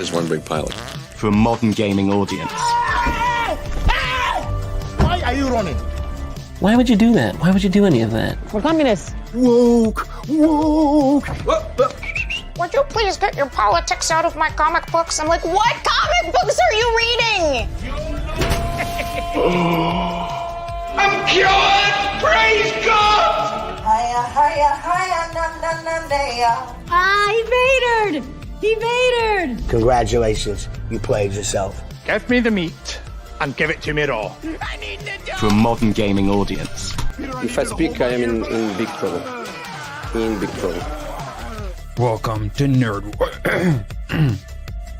is one big pilot. For a modern gaming audience. Why are you running? Why would you do that? Why would you do any of that? We're communists. Woke. Would you please get your politics out of my comic books? I'm like, what comic books are you reading? I'm cured! Praise God! He vatored! He vatored! Congratulations, you played yourself. Give me the meat and give it to me raw. For a modern gaming audience. If I speak, I am in big trouble. In big trouble. Welcome to Nerd Wars.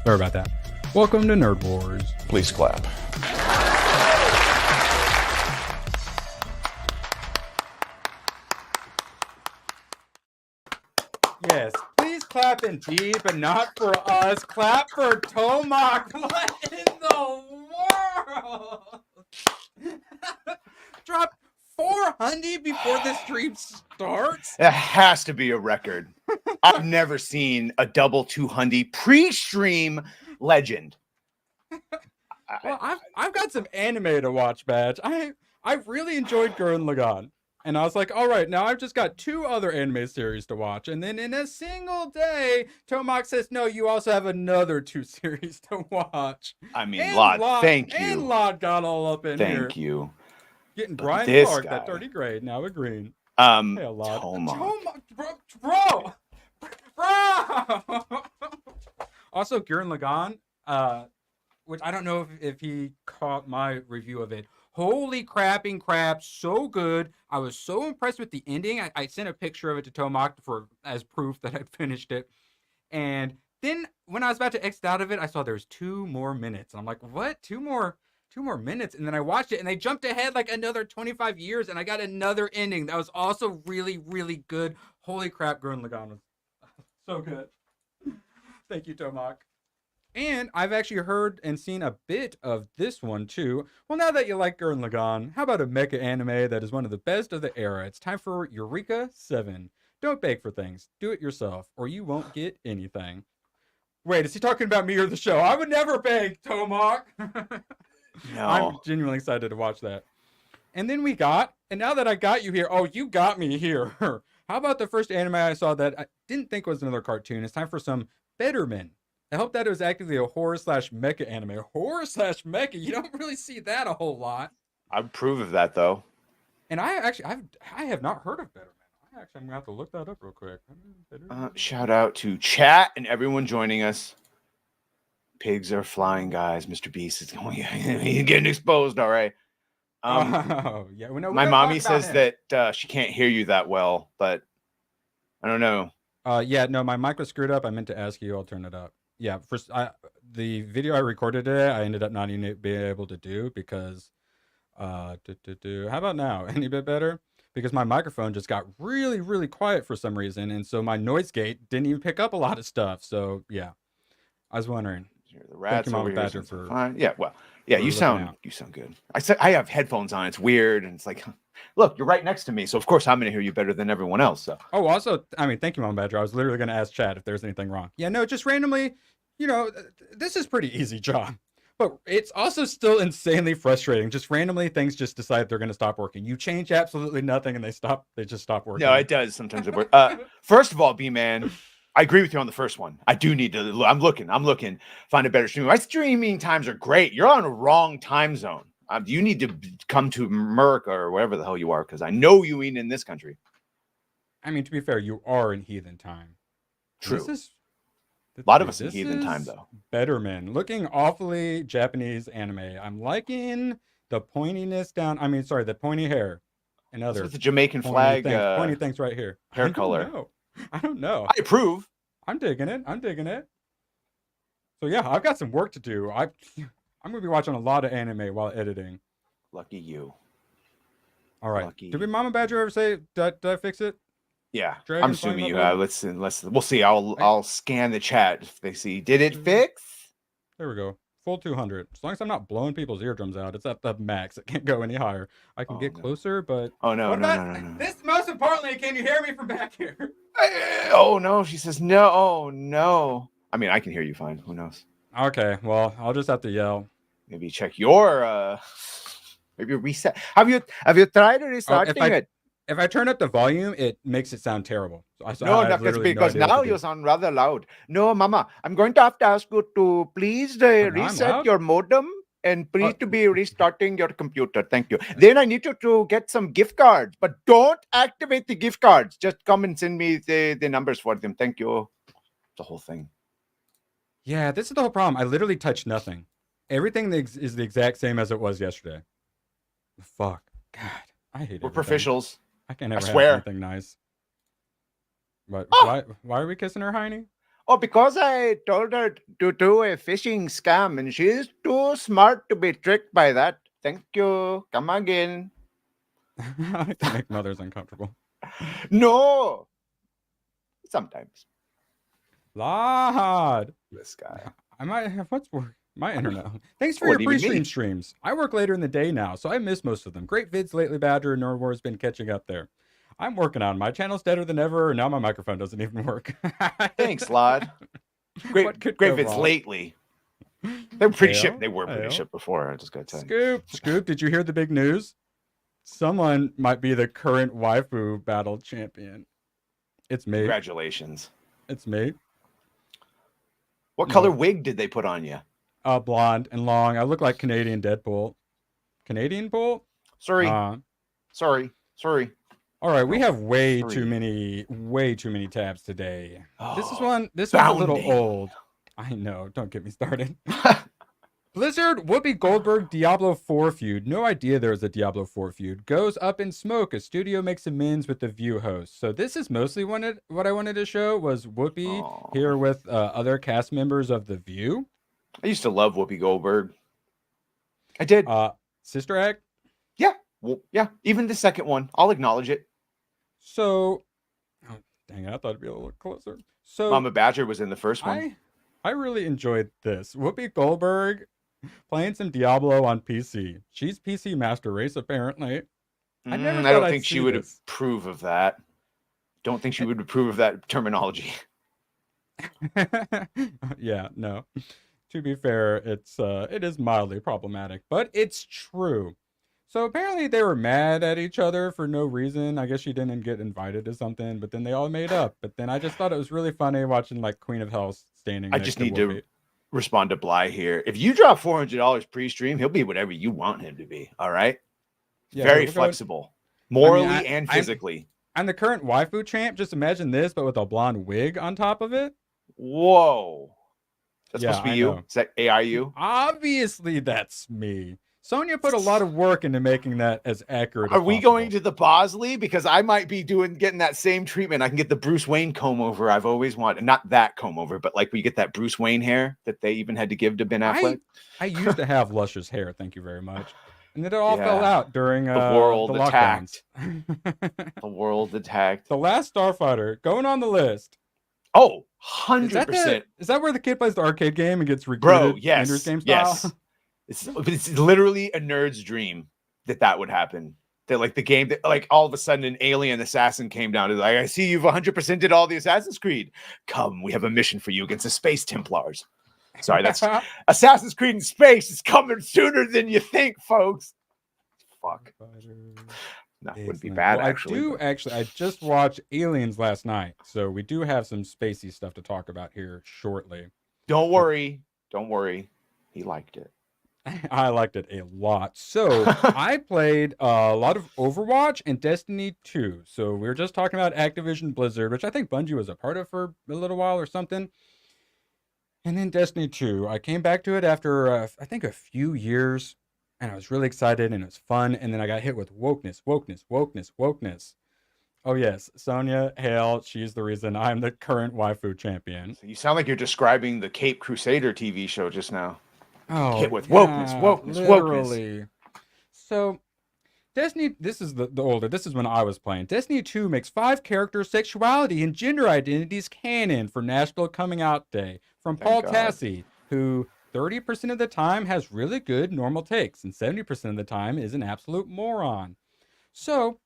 Sorry about that. Welcome to Nerd Wars. Please clap. Yes, please clap indeed, but not for us. Clap for Tomac. What in the world? Drop 400 before the stream starts? It has to be a record. I've never seen a double 200 pre-stream legend. Well, I've got some anime to watch, Badge. I really enjoyed Gurren Lagann. And I was like, all right, now I've just got 2 other anime series to watch. And then in a single day, Tomac says, no, you also have another 2 series to watch. I mean, Lod, thank you. And Lod got all up in here. Thank you. Getting But Brian this Clark, guy- that 30 grade, now agreeing. Hey, Lod. Tomac. Bro! Also, Gurren Lagann, which I don't know if he caught my review of it. Holy crapping crap, so good. I was so impressed with the ending. I sent a picture of it to Tomac as proof that I'd finished it. And then when I was about to exit out of it, I saw there's 2 more minutes. And I'm like, what? 2 more minutes? And then I watched it and they jumped ahead like another 25 years and I got another ending that was also really, really good. Holy crap, Gurren Lagann was so good. Thank you, Tomac. And I've actually heard and seen a bit of this one too. Well, now that you like Gurren Lagann, how about a mecha anime that is one of the best of the era? It's time for Eureka 7. Don't beg for things. Do it yourself, or you won't get anything. Wait, is he talking about me or the show? I would never beg, Tomac. No. I'm genuinely excited to watch that. And then and now that I got you here, oh, you got me here. How about the first anime I saw that I didn't think was another cartoon? It's time for some Betterman. I hope that it was actively a horror/mecha anime. Horror/mecha, you don't really see that a whole lot. I approve of that, though. And I have not heard of Betterman. I'm gonna have to look that up real quick. Shout out to chat and everyone joining us. Pigs are flying, guys. Mr. Beast is going. He's getting exposed. All right. Yeah. My mommy says that she can't hear you that well, but I don't know. Yeah. No, my mic was screwed up. I meant to ask you. I'll turn it up. Yeah. The video I recorded today, I ended up not even being able to do because. How about now? Any bit better? Because my microphone just got really, really quiet for some reason, and so my noise gate didn't even pick up a lot of stuff. So yeah, I was wondering. The rats over here. For yeah, well, yeah, you sound good. I have headphones on. It's weird, and it's like, look, you're right next to me, so of course I'm gonna hear you better than everyone else. So. Oh, also, I mean, thank you, Mom Badger. I was literally gonna ask Chad if there's anything wrong. Yeah, no, just randomly. This is pretty easy, John. But it's also still insanely frustrating. Just randomly, things just decide they're going to stop working. You change absolutely nothing, and they just stop working. No, it does sometimes. It works. First of all, B-Man, I agree with you on the first one. I do need to. I'm looking. Find a better stream. My streaming times are great. You're on a wrong time zone. You need to come to America or wherever the hell you are, because I know you ain't in this country. I mean, to be fair, you are in heathen time. True. A lot of us in heathen time, though. Betterman, looking awfully Japanese anime. I'm liking the pointiness down. I mean, sorry, the pointy hair and other. With the Jamaican flag. Pointy things right here. Hair color. I don't know. I approve. I'm digging it. So yeah, I've got some work to do. I'm gonna be watching a lot of anime while editing. Lucky you. All right. Lucky. Did Mama Badger ever say did I fix it? Yeah, Dragon I'm assuming you have. Let's we'll see. I'll scan the chat if they see. Did it fix? There we go. Full 200. As long as I'm not blowing people's eardrums out, it's at the max. It can't go any higher. I can get closer, but no. This most importantly, can you hear me from back here? Oh no, she says no. Oh no. I mean, I can hear you fine. Who knows? Okay, well, I'll just have to yell. Maybe check your maybe reset. Have you tried restarting it? If I turn up the volume, it makes it sound terrible. So No, I have not literally because no idea what now to do. you sound rather loud. No, Mama, I'm going to have to ask you to please I'm reset loud? your modem and please to be restarting your computer. Thank you. Then I need you to get some gift cards, but don't activate the gift cards. Just come and send me the numbers for them. Thank you. The whole thing. Yeah, this is the whole problem. I literally touched nothing. Everything is the exact same as it was yesterday. Fuck. God, I hate it. We're professionals. I can't ever swear. have anything nice. But Oh! why are we kissing her, Heine? Oh, because I told her to do a phishing scam and she's too smart to be tricked by that. Thank you. Come again. I like to make mothers uncomfortable. No. Sometimes. Lord. This guy. I might have what's my internet. Thanks for What your do you mean pre-stream me? streams. I work later in the day now, so I miss most of them. Great vids lately, Badger and Nerd War's been catching up there. I'm working on my channel's deader than ever, and now my microphone doesn't even work. Thanks, Lod. What could Great go vids wrong? lately. They were pretty Hail, shit. They were pretty hail. shit before. I just got to tell you. Scoop, did you hear the big news? Someone might be the current waifu battle champion. It's me. Congratulations. It's me. What color wig did they put on you? Blonde and long. I look like Canadian Deadpool. Canadian Bull? Sorry. Sorry. All right, we have way too many tabs today. This one's a little Bounding. old. I know. Don't get me started. Blizzard, Whoopi Goldberg, Diablo 4 feud. No idea there was a Diablo 4 feud. Goes up in smoke. A studio makes amends with the View host. So this is mostly what I wanted to show was Whoopi here with other cast members of the View. I used to love Whoopi Goldberg. I did. Sister Act. Yeah. Well, yeah. Even the second one. I'll acknowledge it. So, oh, dang it, I thought it'd be a little closer. So Mama Badger was in the first one. I really enjoyed this. Whoopi Goldberg playing some Diablo on PC. She's PC Master Race, apparently. I don't think she would approve of that. Don't think she would approve of that terminology. Yeah, no. To be fair, it is mildly problematic, but it's true. So apparently they were mad at each other for no reason. I guess she didn't get invited to something, but then they all made up. But then I just thought it was really funny watching like Queen of Hell standing. I just need to respond to Bly here. If you drop $400 pre-stream, he'll be whatever you want him to be. All right. Yeah, very flexible, morally and physically. I'm the current waifu champ. Just imagine this, but with a blonde wig on top of it. Whoa. That's supposed to be you? Know. Is that AIU? Obviously, that's me. Sonya put a lot of work into making that as accurate. Are we going to the Bosley? Because I might be getting that same treatment. I can get the Bruce Wayne comb over I've always wanted. Not that comb over, but like we get that Bruce Wayne hair that they even had to give to Ben Affleck. I used to have luscious hair. Thank you very much. And then it all fell out during the world attacked. The world attacked. The Last Starfighter going on the list. Oh, 100%. Is that where the kid plays the arcade game and gets recruited? Bro, yes. Ender's Game style? Yes. It's literally a nerd's dream that would happen. That like the game that like all of a sudden an alien assassin came down and like, I see you've 100% did all the Assassin's Creed. Come, we have a mission for you against the Space Templars. Sorry, that's Assassin's Creed in space is coming sooner than you think, folks. Fuck. No, wouldn't be bad, actually. I just watched Aliens last night, so we do have some spacey stuff to talk about here shortly. Don't worry. He liked it. I liked it a lot. So I played a lot of Overwatch and Destiny 2. So we were just talking about Activision Blizzard, which I think Bungie was a part of for a little while or something. And then Destiny 2. I came back to it after, I think, a few years. And I was really excited and it was fun. And then I got hit with wokeness. Oh, yes. Sonya Hale. She's the reason I'm the current waifu champion. So you sound like you're describing the Cape Crusader TV show just now. Oh, hit with wokeness. So, Destiny, this is the older. This is when I was playing. Destiny 2 makes 5 characters' sexuality and gender identities canon for National Coming Out Day from Paul Tassi, who 30% of the time has really good normal takes, and 70% of the time is an absolute moron. So,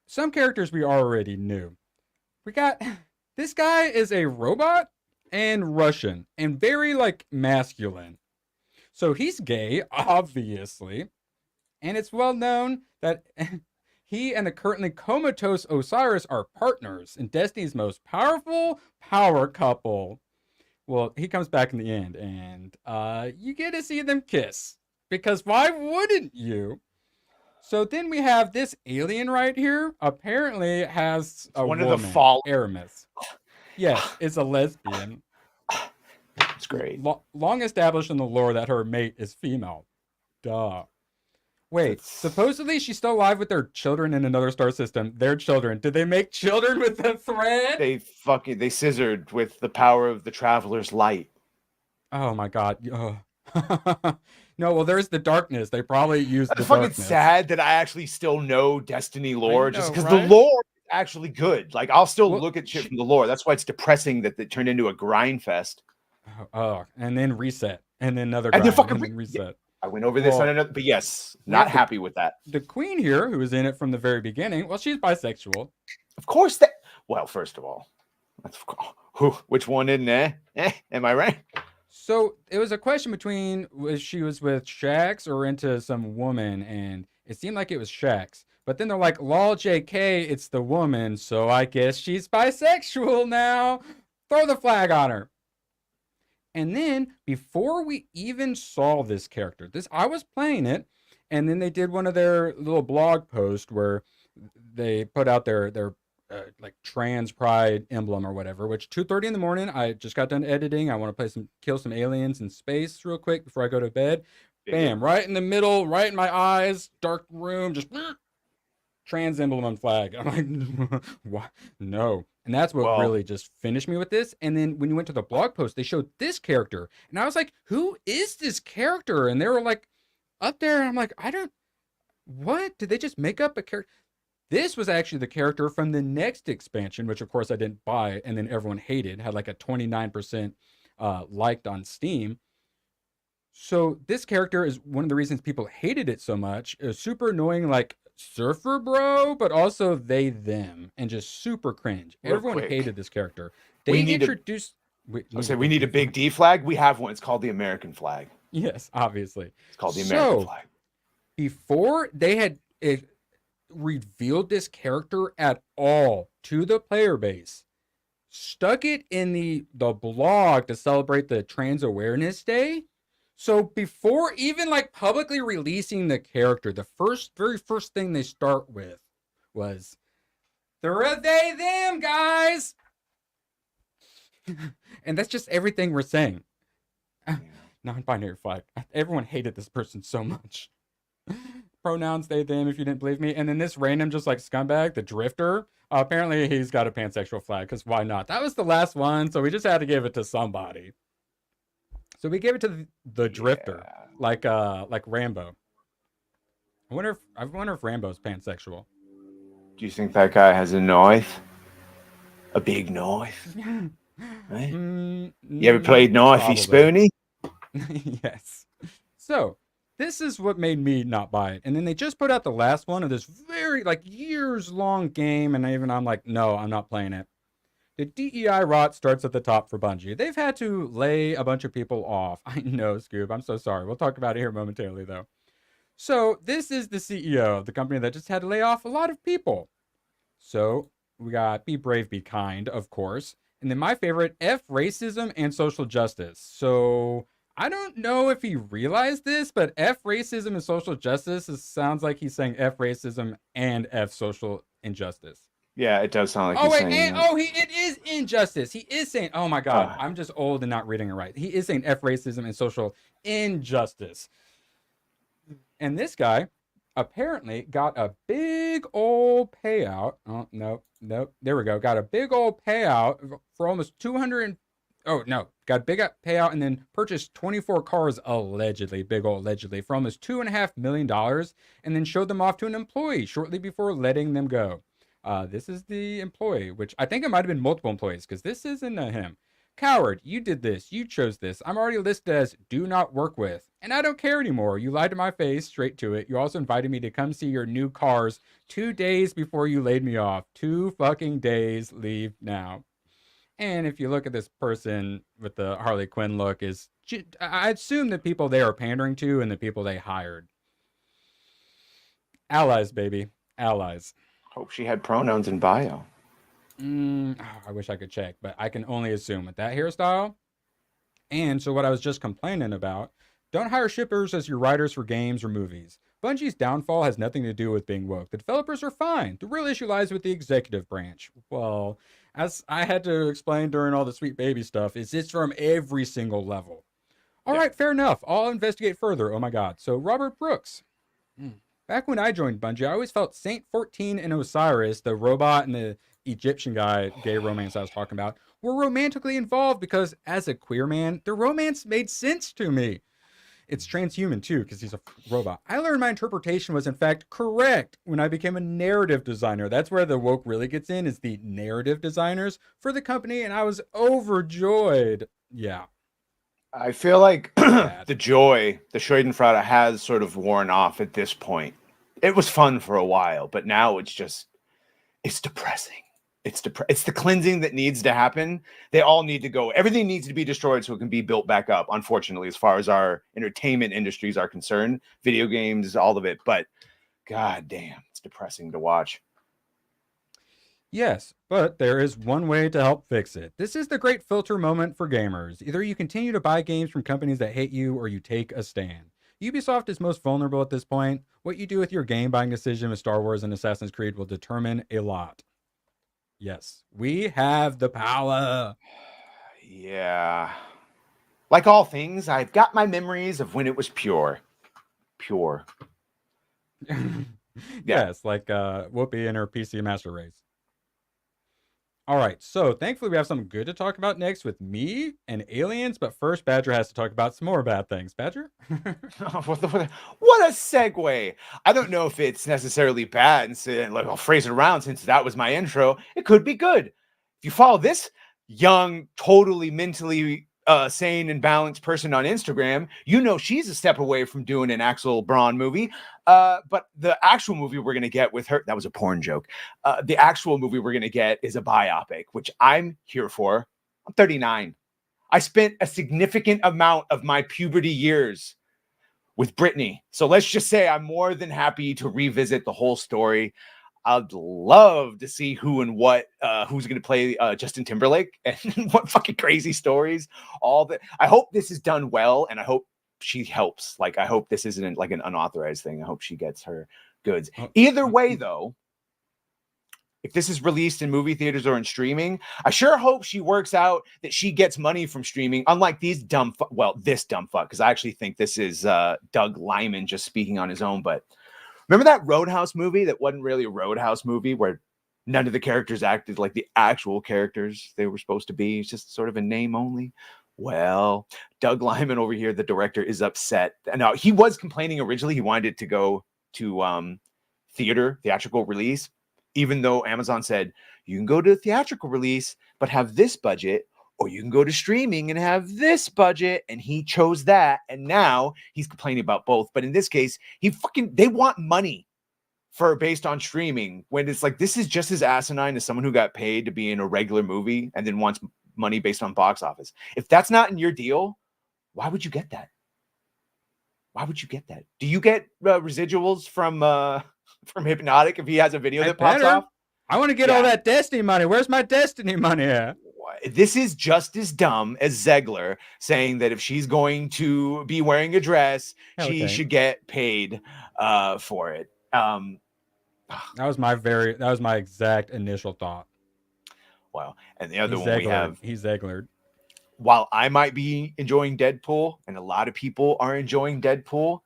some characters we already knew. We got this guy is a robot. and Russian and very like masculine. So he's gay, obviously. And it's well known that he and the currently comatose Osiris are partners in Destiny's most powerful power couple. Well, he comes back in the end, and you get to see them kiss. Because why wouldn't you? So then we have this alien right here. Apparently has a one woman, of the fall. Aramis. Yes, it's a lesbian. It's great. Long established in the lore that her mate is female. Duh. Wait, supposedly she's still alive with their children in another star system. Their children. Did they make children with the thread? They scissored with the power of the Traveler's light. Oh my god. Oh. No, well, there's the darkness. They probably used the fucking darkness. sad that I actually still know Destiny lore, just because right? the lore is actually good. Like, I'll still look at shit from the lore. That's why it's depressing that it turned into a grind fest. Oh, and then reset, and then another And grind, then fucking and then reset. I went over this on another, but yes, not happy with that. The queen here, who was in it from the very beginning, well, she's bisexual. Of course that. Well, first of all, which one isn't there? Am I right? So it was a question between she was with Shax or into some woman, and it seemed like it was Shax. But then they're like, lol, JK, it's the woman, so I guess she's bisexual now. Throw the flag on her. And then before we even saw this character, I was playing it, and then they did one of their little blog posts where they put out their like trans pride emblem or whatever, which 2:30 in the morning, I just got done editing. I want to kill some aliens in space real quick before I go to bed. Bam, right in the middle, right in my eyes, dark room, just trans emblem and flag. I'm like, what? No. And that's what really just finished me with this. And then when you went to the blog post, they showed this character. And I was like, who is this character? And they were like up there. And I'm like, what? Did they just make up a character? This was actually the character from the next expansion, which of course I didn't buy, and then everyone hated, had like a 29% liked on Steam. So this character is one of the reasons people hated it so much. It was super annoying, like surfer bro, but also they, them, and just super cringe. Everyone hated this character. They introduced... we need a big D flag. We have one. It's called the American flag. Yes, obviously. It's called the American flag. Before they had... revealed this character at all to the player base, stuck it in the blog to celebrate the Trans Awareness Day. So before even like publicly releasing the character, the very first thing they start with was they're a they them guys. And that's just everything we're saying. Non-binary flag. Everyone hated this person so much. Pronouns they them if you didn't believe me. And then this random just like scumbag, the drifter, apparently he's got a pansexual flag, because why not? That was the last one, so we just had to give it to somebody. So we gave it to the drifter, like Rambo. I wonder if Rambo's pansexual. Do you think that guy has a knife? A big knife? Right? You ever played Knifey Spoony? Yes. So this is what made me not buy it. And then they just put out the last one of this very like years long game, and I'm like, no, I'm not playing it. The DEI rot starts at the top for Bungie. They've had to lay a bunch of people off. I know, Scoob. I'm so sorry. We'll talk about it here momentarily, though. So this is the CEO of the company that just had to lay off a lot of people. So we got Be Brave, Be Kind, of course. And then my favorite, F racism and social justice. So I don't know if he realized this, but F racism and social justice sounds like he's saying F racism and F social injustice. Yeah, it does sound like he's saying that. It is injustice. He is saying, oh my God, I'm just old and not reading it right. He is saying F racism and social injustice. And this guy apparently got a big old payout. Oh, no. There we go. Got a big old payout for almost 200. Oh, no. Got a big payout and then purchased 24 cars, allegedly, big old allegedly, for almost $2.5 million, and then showed them off to an employee shortly before letting them go. This is the employee, which I think it might have been multiple employees, because this isn't him. Coward, you did this. You chose this. I'm already listed as do not work with, and I don't care anymore. You lied to my face, straight to it. You also invited me to come see your new cars 2 days before you laid me off. 2 fucking days. Leave now. And if you look at this person with the Harley Quinn look, I assume the people they are pandering to and the people they hired. Allies, baby. Allies. Hope she had pronouns in bio. I wish I could check, but I can only assume with that hairstyle. And so what I was just complaining about, don't hire shippers as your writers for games or movies. Bungie's downfall has nothing to do with being woke. The developers are fine. The real issue lies with the executive branch. Well, as I had to explain during all the Sweet Baby stuff, it's from every single level. All right, fair enough. I'll investigate further. Oh my God. So Robert Brooks. Back when I joined Bungie, I always felt Saint 14 and Osiris, the robot and the Egyptian guy, gay romance I was talking about, were romantically involved because as a queer man, the romance made sense to me. It's transhuman too, because he's a robot. I learned my interpretation was in fact correct when I became a narrative designer. That's where the woke really gets in, is the narrative designers for the company, and I was overjoyed. Yeah. I feel like the joy, the Schadenfreude has sort of worn off at this point. It was fun for a while, but now it's depressing. It's the cleansing that needs to happen. They all need to go. Everything needs to be destroyed so it can be built back up, unfortunately, as far as our entertainment industries are concerned, video games, all of it. But god damn, it's depressing to watch. Yes, but there is one way to help fix it. This is the great filter moment for gamers. Either you continue to buy games from companies that hate you, or you take a stand. Ubisoft is most vulnerable at this point. What you do with your game buying decision with Star Wars and Assassin's Creed will determine a lot. Yes, we have the power. Yeah. Like all things, I've got my memories of when it was pure. Pure. Yes, like Whoopi and her PC Master Race. All right, so thankfully we have something good to talk about next with me and aliens, but first Badger has to talk about some more bad things. Badger? What a segue. I don't know if it's necessarily bad, and so, like, I'll phrase it around since that was my intro. It could be good. If you follow this young, totally mentally sane and balanced person on Instagram, you know she's a step away from doing an Axel Braun movie. But the actual movie we're going to get with her, that was a porn joke. The actual movie we're going to get is a biopic, which I'm here for. I'm 39. I spent a significant amount of my puberty years with Britney. So let's just say I'm more than happy to revisit the whole story. I'd love to see who and what, who's going to play Justin Timberlake and what fucking crazy stories. All that. I hope this is done well, and I hope she helps. Like, I hope this isn't like an unauthorized thing. I hope she gets her goods. Either way, though, if this is released in movie theaters or in streaming, I sure hope she works out that she gets money from streaming, unlike these this dumb fuck, because I actually think this is Doug Liman just speaking on his own. But remember that Roadhouse movie that wasn't really a Roadhouse movie where none of the characters acted like the actual characters they were supposed to be? It's just sort of a name only. Well, Doug Liman over here, the director, is upset. Now, he was complaining originally. He wanted it to go to theatrical release, even though Amazon said, you can go to theatrical release, but have this budget, or you can go to streaming and have this budget. And he chose that. And now he's complaining about both. But in this case, they want money for based on streaming, when it's like, this is just as asinine as someone who got paid to be in a regular movie and then wants money based on box office. If that's not in your deal, why would you get that? Why would you get that? Do you get residuals from Hypnotic if he has a video that pops off? I want to get all that Destiny money. Where's my Destiny money at? This is just as dumb as Zegler saying that if she's going to be wearing a dress, she should get paid for it. That was my exact initial thought. Wow. And the other one we have, he's Zeglered. While I might be enjoying Deadpool, and a lot of people are enjoying Deadpool,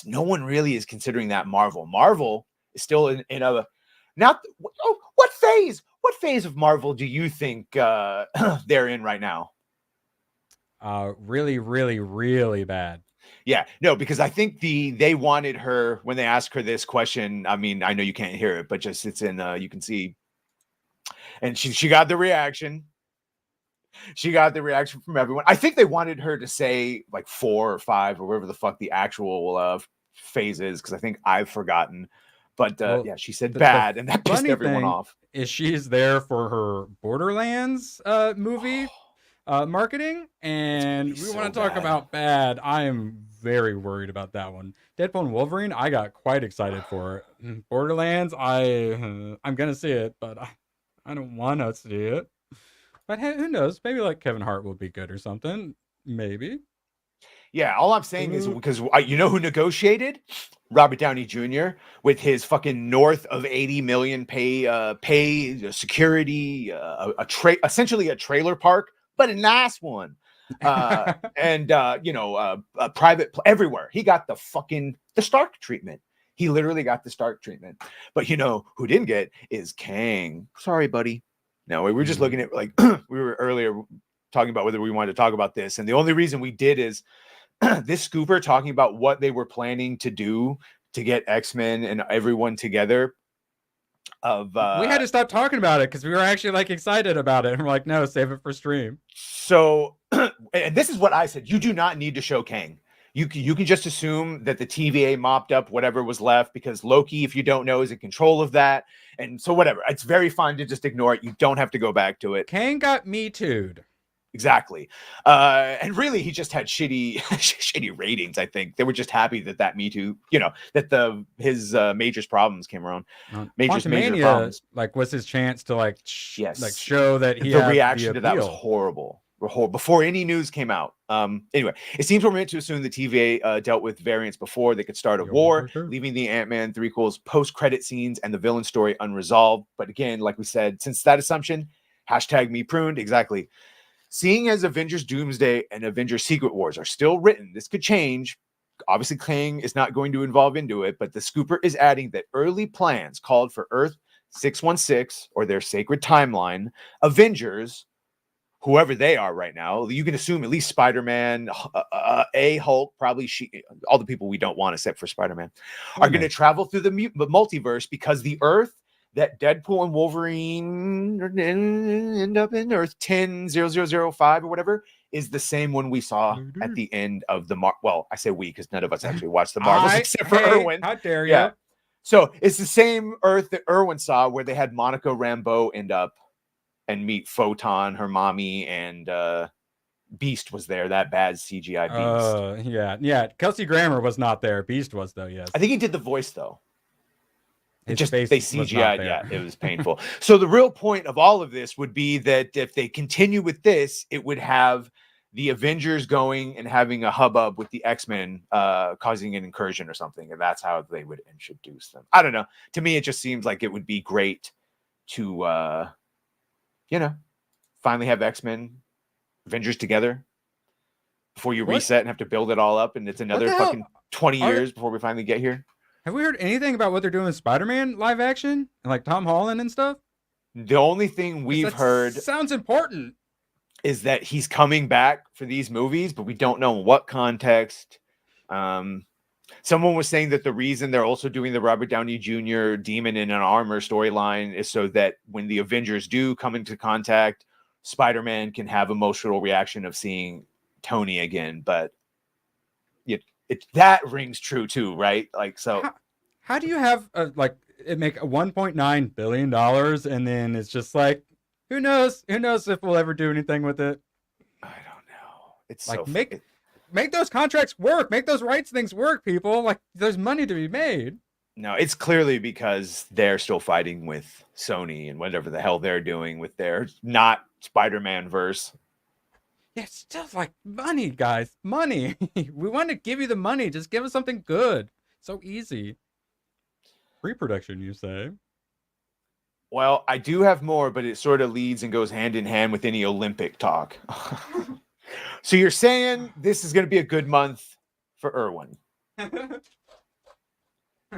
no one really is considering that Marvel. Marvel is still in a what phase? What phase of Marvel do you think they're in right now? Really, really, really bad. Yeah, no, because I think they wanted her when they asked her this question. I mean, I know you can't hear it, but just it's in you can see, and she got the reaction. She got the reaction from everyone. I think they wanted her to say like 4 or 5 or whatever the fuck the actual phase is, because I think I've forgotten. But Well, yeah, she said the bad, and that pissed funny everyone thing off. is she's there for her Borderlands movie marketing, and be we so want to talk bad. about bad. I am very worried about that one. Deadpool and Wolverine, I got quite excited for it. Borderlands, I'm gonna see it, but I don't want to see it. But hey, who knows? Maybe like Kevin Hart will be good or something. Maybe. Yeah, all I'm saying is because you know who negotiated? Robert Downey Jr. with his fucking north of 80 million pay security, essentially a trailer park, but a nice one. And private everywhere. He got the Stark treatment. He literally got the Stark treatment. But you know who didn't get is Kang. Sorry, buddy. No, we were just looking at like we were earlier talking about whether we wanted to talk about this, and the only reason we did is this scooper talking about what they were planning to do to get X-Men and everyone together. We had to stop talking about it because we were actually like excited about it, and we're like, no, save it for stream. So, and this is what I said: you do not need to show Kang. You can just assume that the TVA mopped up whatever was left because Loki, if you don't know, is in control of that, and so whatever. It's very fine to just ignore it. You don't have to go back to it. Kang got Me Too'd. Exactly. And really, he just had shitty ratings. I think they were just happy that Me Too, that his Major's problems came around. Major problems. Like, was his chance to yes, like show that he the had reaction the to that was appeal. horrible. Before any news came out. Anyway, it seems we're meant to assume the TVA dealt with variants before they could start a war, leaving the Ant-Man 3 post-credit scenes and the villain story unresolved. But again, like we said, since that assumption, #MePruned, exactly. Seeing as Avengers Doomsday and Avengers Secret Wars are still written, this could change. Obviously, Kang is not going to involve into it, but the scooper is adding that early plans called for Earth 616 or their sacred timeline, Avengers, whoever they are right now, you can assume at least Spider-Man, Hulk, probably all the people we don't want except for Spider-Man, are going to travel through the multiverse because the Earth that Deadpool and Wolverine end up in, Earth 10-0005 or whatever, is the same one we saw at the end of the well, I say we because none of us actually watched the Marvels except for Erwin. How dare you? Yeah. So it's the same Earth that Erwin saw where they had Monica Rambeau end up and meet Photon, her mommy, and Beast was there, that bad CGI Beast. Yeah. Kelsey Grammer was not there. Beast was, though, yes. I think he did the voice, though. His just they face was not CGI'd, there. yeah, it was painful. So the real point of all of this would be that if they continue with this, it would have the Avengers going and having a hubbub with the X-Men, causing an incursion or something, and that's how they would introduce them. I don't know. To me, it just seems like it would be great to, finally have X-Men, Avengers together before you reset and have to build it all up, and it's another fucking 20 years before we finally get here. Have we heard anything about what they're doing with Spider-Man live action and like Tom Holland and stuff? The only thing we've heard sounds important is that he's coming back for these movies, but we don't know in what context. Someone was saying that the reason they're also doing the Robert Downey Jr. Demon in an Armor storyline is so that when the Avengers do come into contact, Spider-Man can have emotional reaction of seeing Tony again. But that rings true too, right? Like, so how do you have it make $1.9 billion and then it's just like, who knows if we'll ever do anything with it? I don't know. It's like, so make those contracts work, make those rights things work, people. Like, there's money to be made. No, it's clearly because they're still fighting with Sony and whatever the hell they're doing with their not Spider-Man verse. Yeah, it's still like money, guys. Money. We want to give you the money. Just give us something good. So easy. Pre-production, you say? Well, I do have more, but it sort of leads and goes hand in hand with any Olympic talk. So you're saying this is going to be a good month for Erwin.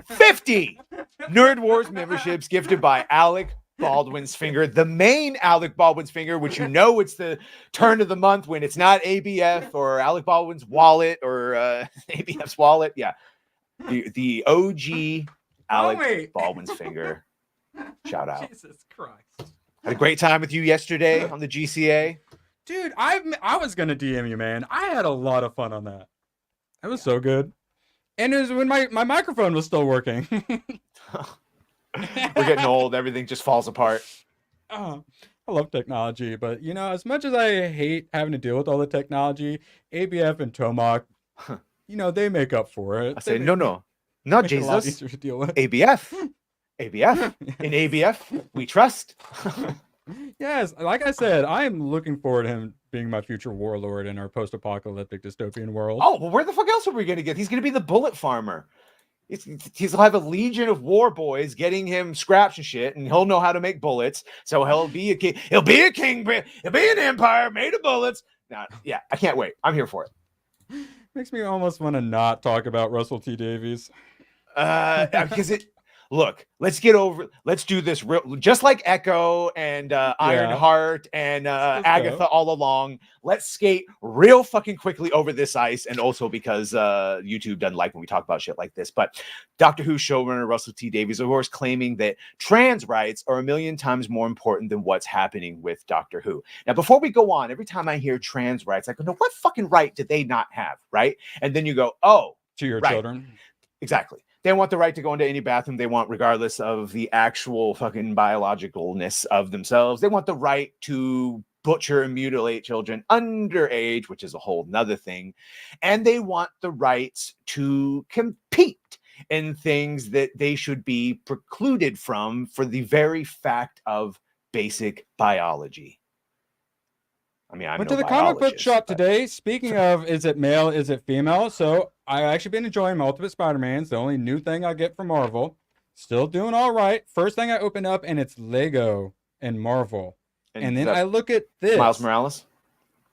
50 Nerd Wars memberships gifted by Alec Baldwin's finger, the main Alec Baldwin's finger, which it's the turn of the month when it's not ABF or Alec Baldwin's wallet or ABF's wallet. Yeah. The OG Alec Baldwin's finger. Shout out. Jesus Christ. Had a great time with you yesterday on the GCA. Dude, I was going to DM you, man. I had a lot of fun on that. That was so good. And it was when my microphone was still working. We're getting old. Everything just falls apart. Oh, I love technology, but as much as I hate having to deal with all the technology, ABF and Tomac, they make up for it. I say, They no, make it a lot Jesus. easier to deal with. ABF. ABF. In ABF, we trust. Yes, like I said, I am looking forward to him being my future warlord in our post-apocalyptic dystopian world. Oh, well, where the fuck else are we going to get? He's going to be the bullet farmer. He'll have a legion of war boys getting him scraps and shit, and he'll know how to make bullets. So he'll be a king. He'll be a king. He'll be an empire made of bullets. Now, yeah, I can't wait. I'm here for it. Makes me almost want to not talk about Russell T Davies. Because look, let's do this real, just like Echo and Ironheart and Agatha go. all along. Let's skate real fucking quickly over this ice, and also because YouTube doesn't like when we talk about shit like this. But Doctor Who showrunner Russell T Davies, of course, claiming that trans rights are 1,000,000 times more important than what's happening with Doctor Who. Now, before we go on, every time I hear trans rights, I go, no, what fucking right did they not have, right? And then you go, oh, To your right. children. Exactly. They want the right to go into any bathroom they want, regardless of the actual fucking biologicalness of themselves. They want the right to butcher and mutilate children underage, which is a whole nother thing. And they want the rights to compete in things that they should be precluded from for the very fact of basic biology. I mean, I'm Went no to the comic book biologist, shop but- today. Speaking of, is it male, is it female? So I've actually been enjoying Ultimate Spider-Man's. The only new thing I get from Marvel. Still doing all right. First thing I open up, and it's Lego and Marvel. And then I look at this. Miles Morales.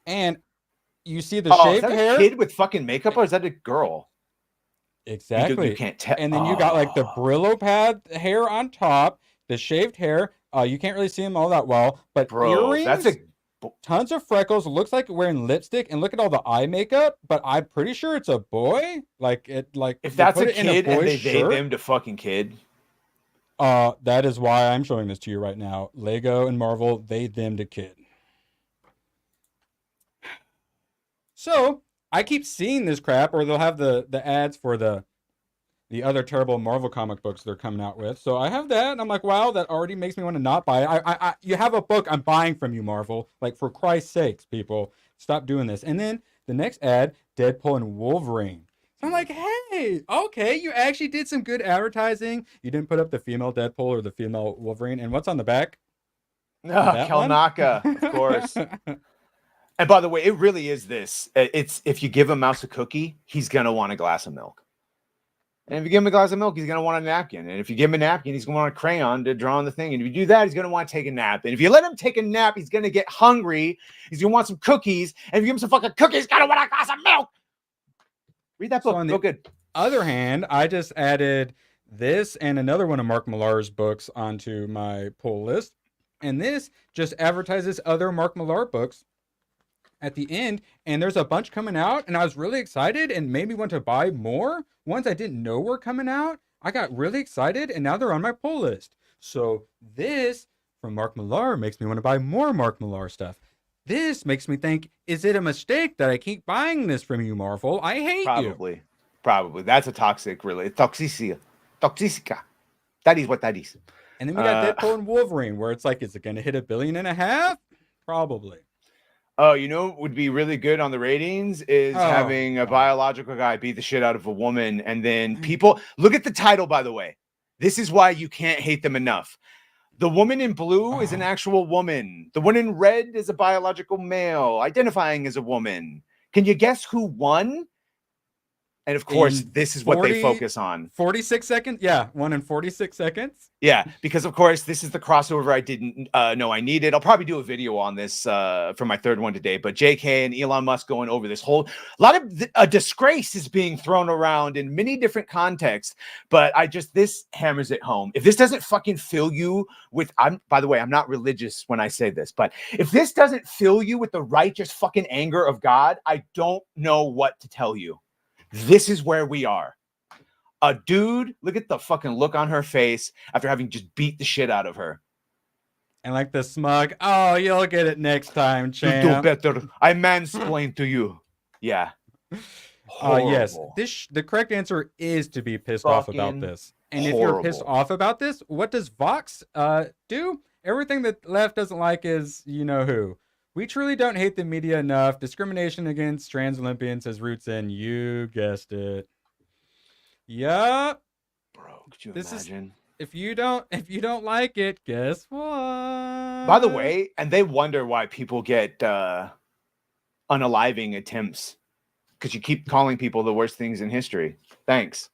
And you see the Oh, is shaved that hair. a kid with fucking makeup, or is that a girl? Exactly. You can't tell. And then you got like the Brillo pad hair on top, the shaved hair. You can't really see them all that well, but earrings. That's a Tons of freckles. Looks like wearing lipstick, and look at all the eye makeup. But I'm pretty sure it's a boy. if they that's put a it in a kid and boy's they shirt. them to fucking kid. That is why I'm showing this to you right now. Lego and Marvel, they them to kid. So I keep seeing this crap, or they'll have the ads for the other terrible Marvel comic books they're coming out with. So I have that, and I'm like, wow, that already makes me want to not buy it. You have a book I'm buying from you, Marvel. Like, for Christ's sakes, people, stop doing this. And then the next ad, Deadpool and Wolverine. So I'm like, hey, okay, you actually did some good advertising. You didn't put up the female Deadpool or the female Wolverine. And what's on the back? That one? Kelnaka, of course. And by the way, it really is this. It's if you give a mouse a cookie, he's gonna want a glass of milk. And if you give him a glass of milk, he's going to want a napkin. And if you give him a napkin, he's going to want a crayon to draw on the thing. And if you do that, he's going to want to take a nap. And if you let him take a nap, he's going to get hungry. He's going to want some cookies. And if you give him some fucking cookies, he's going to want a glass of milk. Read that book. So on Real the good. other hand, I just added this and another one of Mark Millar's books onto my pull list. And this just advertises other Mark Millar books at the end, and there's a bunch coming out, and I was really excited and made me want to buy more. Ones I didn't know were coming out, I got really excited, and now they're on my pull list. So this from Mark Millar makes me want to buy more Mark Millar stuff. This makes me think, is it a mistake that I keep buying this from you, Marvel? I hate you. Probably. That's a toxic, really. Toxicia. That is what that is. And then we got Deadpool and Wolverine, where it's like, is it going to hit $1.5 billion? Probably. Oh, you know what would be really good on the ratings is having a biological guy beat the shit out of a woman, and then people look at the title, by the way. This is why you can't hate them enough. The woman in blue is an actual woman. The one in red is a biological male identifying as a woman. Can you guess who won? And of course, this is what they focus on. 46 seconds? Yeah, 1 in 46 seconds. Yeah, because of course, this is the crossover I didn't know I needed. I'll probably do a video on this for my third one today. But JK and Elon Musk going over this whole lot of a disgrace is being thrown around in many different contexts. But this hammers it home. If this doesn't fucking fill you with, by the way, I'm not religious when I say this, but if this doesn't fill you with the righteous fucking anger of God, I don't know what to tell you. This is where we are. A dude, look at the fucking look on her face after having just beat the shit out of her. And like the smug, oh, you'll get it next time, champ. You do better. I mansplain to you. Yeah. Yes, Horrible. the correct answer is to be pissed off about Fucking this. And if you're pissed horrible. off about this, what does Vox do? Everything that left doesn't like is you know who. We truly don't hate the media enough. Discrimination against trans Olympians has roots in, you guessed it. Yup. Bro, could you This imagine? If you don't like it, guess what? By the way, and they wonder why people get unaliving attempts because you keep calling people the worst things in history. Thanks.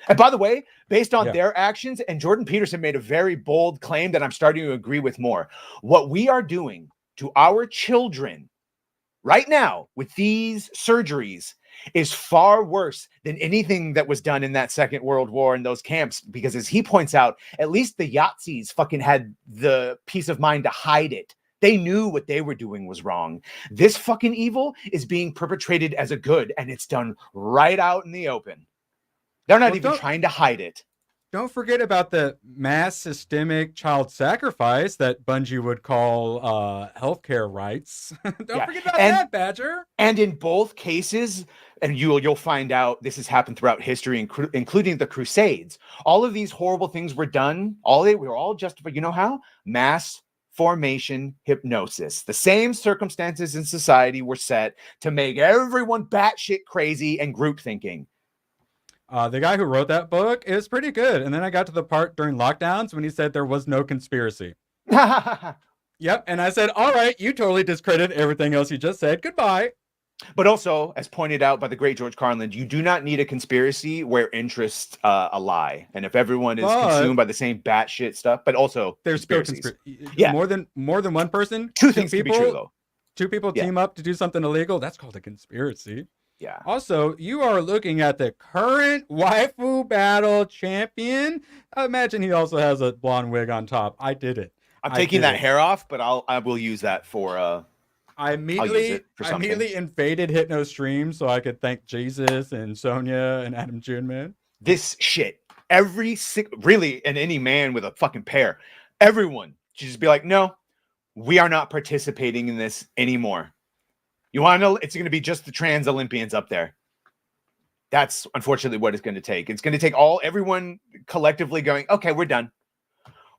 And by the way, based on their actions, and Jordan Peterson made a very bold claim that I'm starting to agree with more. What we are doing to our children right now with these surgeries is far worse than anything that was done in that Second World War in those camps. Because as he points out, at least the Yahtzees fucking had the peace of mind to hide it. They knew what they were doing was wrong. This fucking evil is being perpetrated as a good, and it's done right out in the open. They're not even trying to hide it. Don't forget about the mass systemic child sacrifice that Bungie would call healthcare rights. Don't forget about that, Badger. And in both cases, and you'll find out this has happened throughout history, including the Crusades. All of these horrible things were done. We were all justified. You know how? Mass formation hypnosis. The same circumstances in society were set to make everyone batshit crazy and group thinking. The guy who wrote that book is pretty good. And then I got to the part during lockdowns when he said there was no conspiracy. Yep. And I said, all right, you totally discredit everything else you just said. Goodbye. But also, as pointed out by the great George Carlin, you do not need a conspiracy where interests a lie. And if everyone is consumed by the same batshit stuff, but also there's still yeah, more than one person. Two things can be true though. Two people team up to do something illegal. That's called a conspiracy. Yeah. Also, you are looking at the current waifu battle champion. I imagine he also has a blonde wig on top. I did it. I'm taking that hair off, but I will use that for I immediately invaded Hypno's stream so I could thank Jesus and Sonya and Adam June. This shit. Really, and any man with a fucking pair, everyone should just be like, no, we are not participating in this anymore. You want to know? It's going to be just the trans Olympians up there. That's unfortunately what it's going to take. It's going to take everyone collectively going, okay, we're done.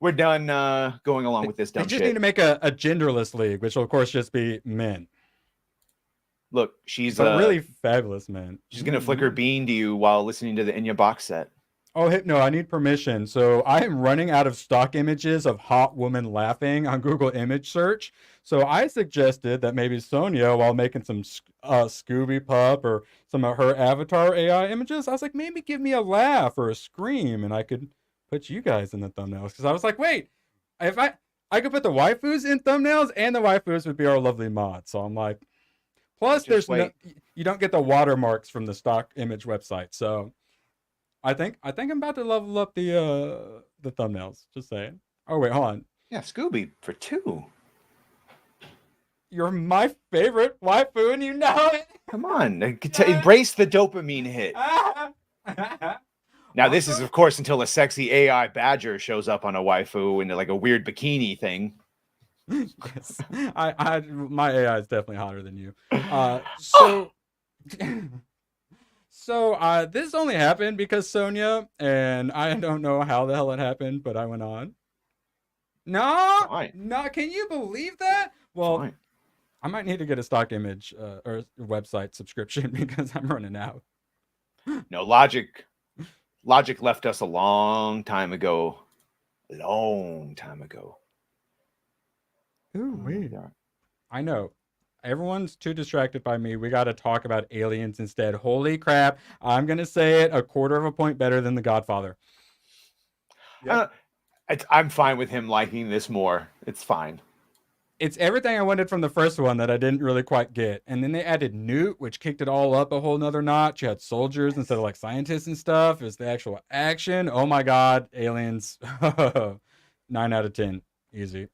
We're done going along with this dumb shit. They just need to make a genderless league, which will, of course, just be men. Look, she's a really fabulous man. She's going to flick her bean to you while listening to the Enya box set. Oh, Hypno, I need permission. So I am running out of stock images of hot woman laughing on Google image search. So I suggested that maybe Sonya, while making some Scooby Pup or some of her avatar AI images, I was like, maybe give me a laugh or a scream, and I could put you guys in the thumbnails. Because I was like, wait, if I could put the waifus in thumbnails, and the waifus would be our lovely mods. So I'm like, plus you don't get the watermarks from the stock image website. So I think I'm about to level up the thumbnails. Just saying. Oh wait, hold on. Yeah, Scooby for 2. You're my favorite waifu, and you know it. Come on, embrace the dopamine hit. Now, this is, of course, until a sexy AI badger shows up on a waifu in like a weird bikini thing. Yes, my AI is definitely hotter than you. So this only happened because Sonya, and I don't know how the hell it happened, but I went on. No, can you believe that? Well, fine. I might need to get a stock image or website subscription because I'm running out. No, Logic left us a long time ago. Ooh, wait. I know. Everyone's too distracted by me. We got to talk about aliens instead. Holy crap. I'm going to say it 1/4 of a point better than The Godfather. Yep. I'm fine with him liking this more. It's fine. It's everything I wanted from the first one that I didn't really quite get. And then they added Newt, which kicked it all up a whole nother notch. You had soldiers instead of like scientists and stuff. It was the actual action. Oh my God. Aliens. 9 out of 10. Easy.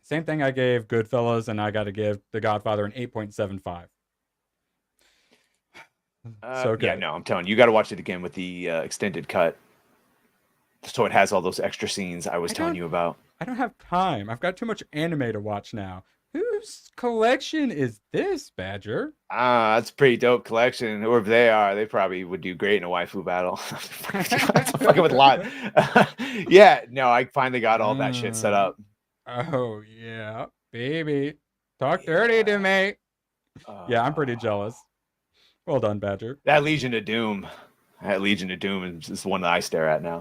Same thing I gave Goodfellas, and I got to give The Godfather an 8.75. So good. Yeah, no, I'm telling you, you got to watch it again with the extended cut. So it has all those extra scenes I was telling you about. I don't have time. I've got too much anime to watch now. Who Whose collection is this, Badger? That's a pretty dope collection. Whoever they are, they probably would do great in a waifu battle. I'm fucking with a lot. Yeah, no, I finally got all that shit set up. Oh yeah, baby, talk dirty to me. Yeah, I'm pretty jealous. Well done, Badger. That Legion of Doom is the one that I stare at now.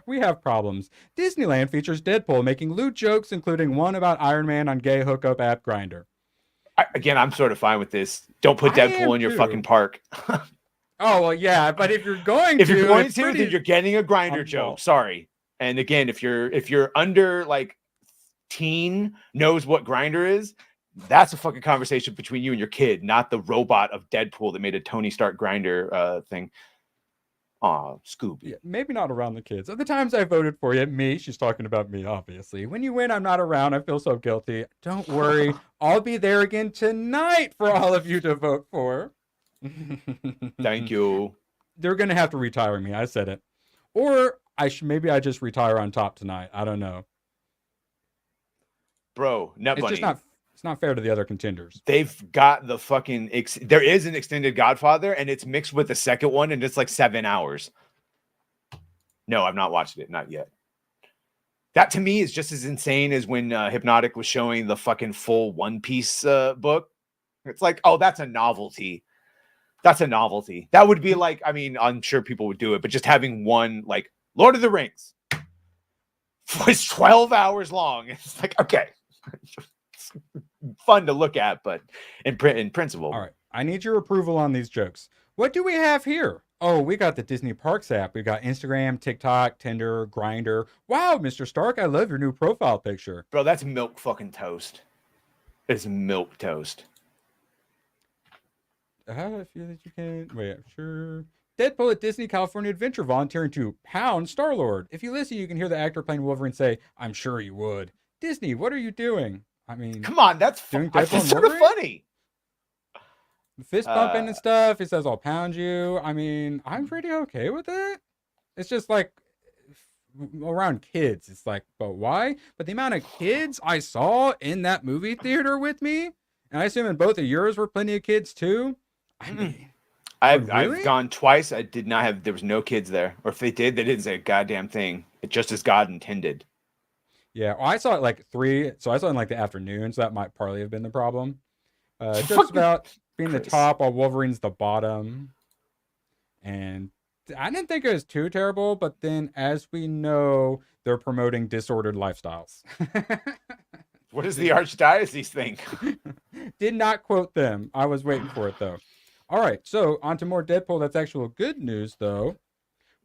We have problems. Disneyland features Deadpool making lewd jokes, including one about Iron Man on gay hookup app Grinder. Again, I'm sort of fine with this. Don't put Deadpool in your fucking park. Oh well, yeah, but if you're going if to, you're going to, then you're getting a Grinder joke. Sorry. And again, if you're under like teen, knows what Grinder is, that's a fucking conversation between you and your kid, not the robot of Deadpool that made a Tony Stark Grinder thing. Aw, Scooby. Yeah, maybe not around the kids. At the times I voted for you, me, she's talking about me, obviously. When you win, I'm not around. I feel so guilty. Don't worry. I'll be there again tonight for all of you to vote for. Thank you. They're going to have to retire me. I said it. Or maybe I just retire on top tonight. I don't know. Bro, It's just not. It's not fair to the other contenders. They've got the fucking there is an extended Godfather, and it's mixed with the second one, and it's like 7 hours. No, I've not watched it, not yet. That to me is just as insane as when Hypnotic was showing the fucking full One Piece book. It's like, oh, that's a novelty. That's a novelty. That would be like, I mean, I'm sure people would do it, but just having one like Lord of the Rings was 12 hours long. It's like, okay. Fun to look at, but in principle. All right. I need your approval on these jokes. What do we have here? Oh, we got the Disney Parks app. We got Instagram, TikTok, Tinder, Grinder. Wow, Mr. Stark, I love your new profile picture. Bro, that's milk fucking toast. It's milk toast. I feel that you can. Wait, sure. Deadpool at Disney California Adventure volunteering to pound Star-Lord. If you listen, you can hear the actor playing Wolverine say, "I'm sure you would." Disney, what are you doing? I mean, come on, that's sort of funny. Fist bumping and stuff. He says, "I'll pound you." I mean, I'm pretty okay with it. It's just like around kids. It's like, but why? But the amount of kids I saw in that movie theater with me, and I assume in both of yours were plenty of kids too. I mean, I've gone twice. I did not have. There was no kids there, or if they did, they didn't say a goddamn thing. It just as God intended. Yeah, well, I saw it like 3, so I saw it in like the afternoon, so that might partly have been the problem. Jokes about being the top while Wolverine's the bottom. And I didn't think it was too terrible, but then as we know, they're promoting disordered lifestyles. What does the Archdiocese think? Did not quote them. I was waiting for it though. All right, so on to more Deadpool. That's actual good news though.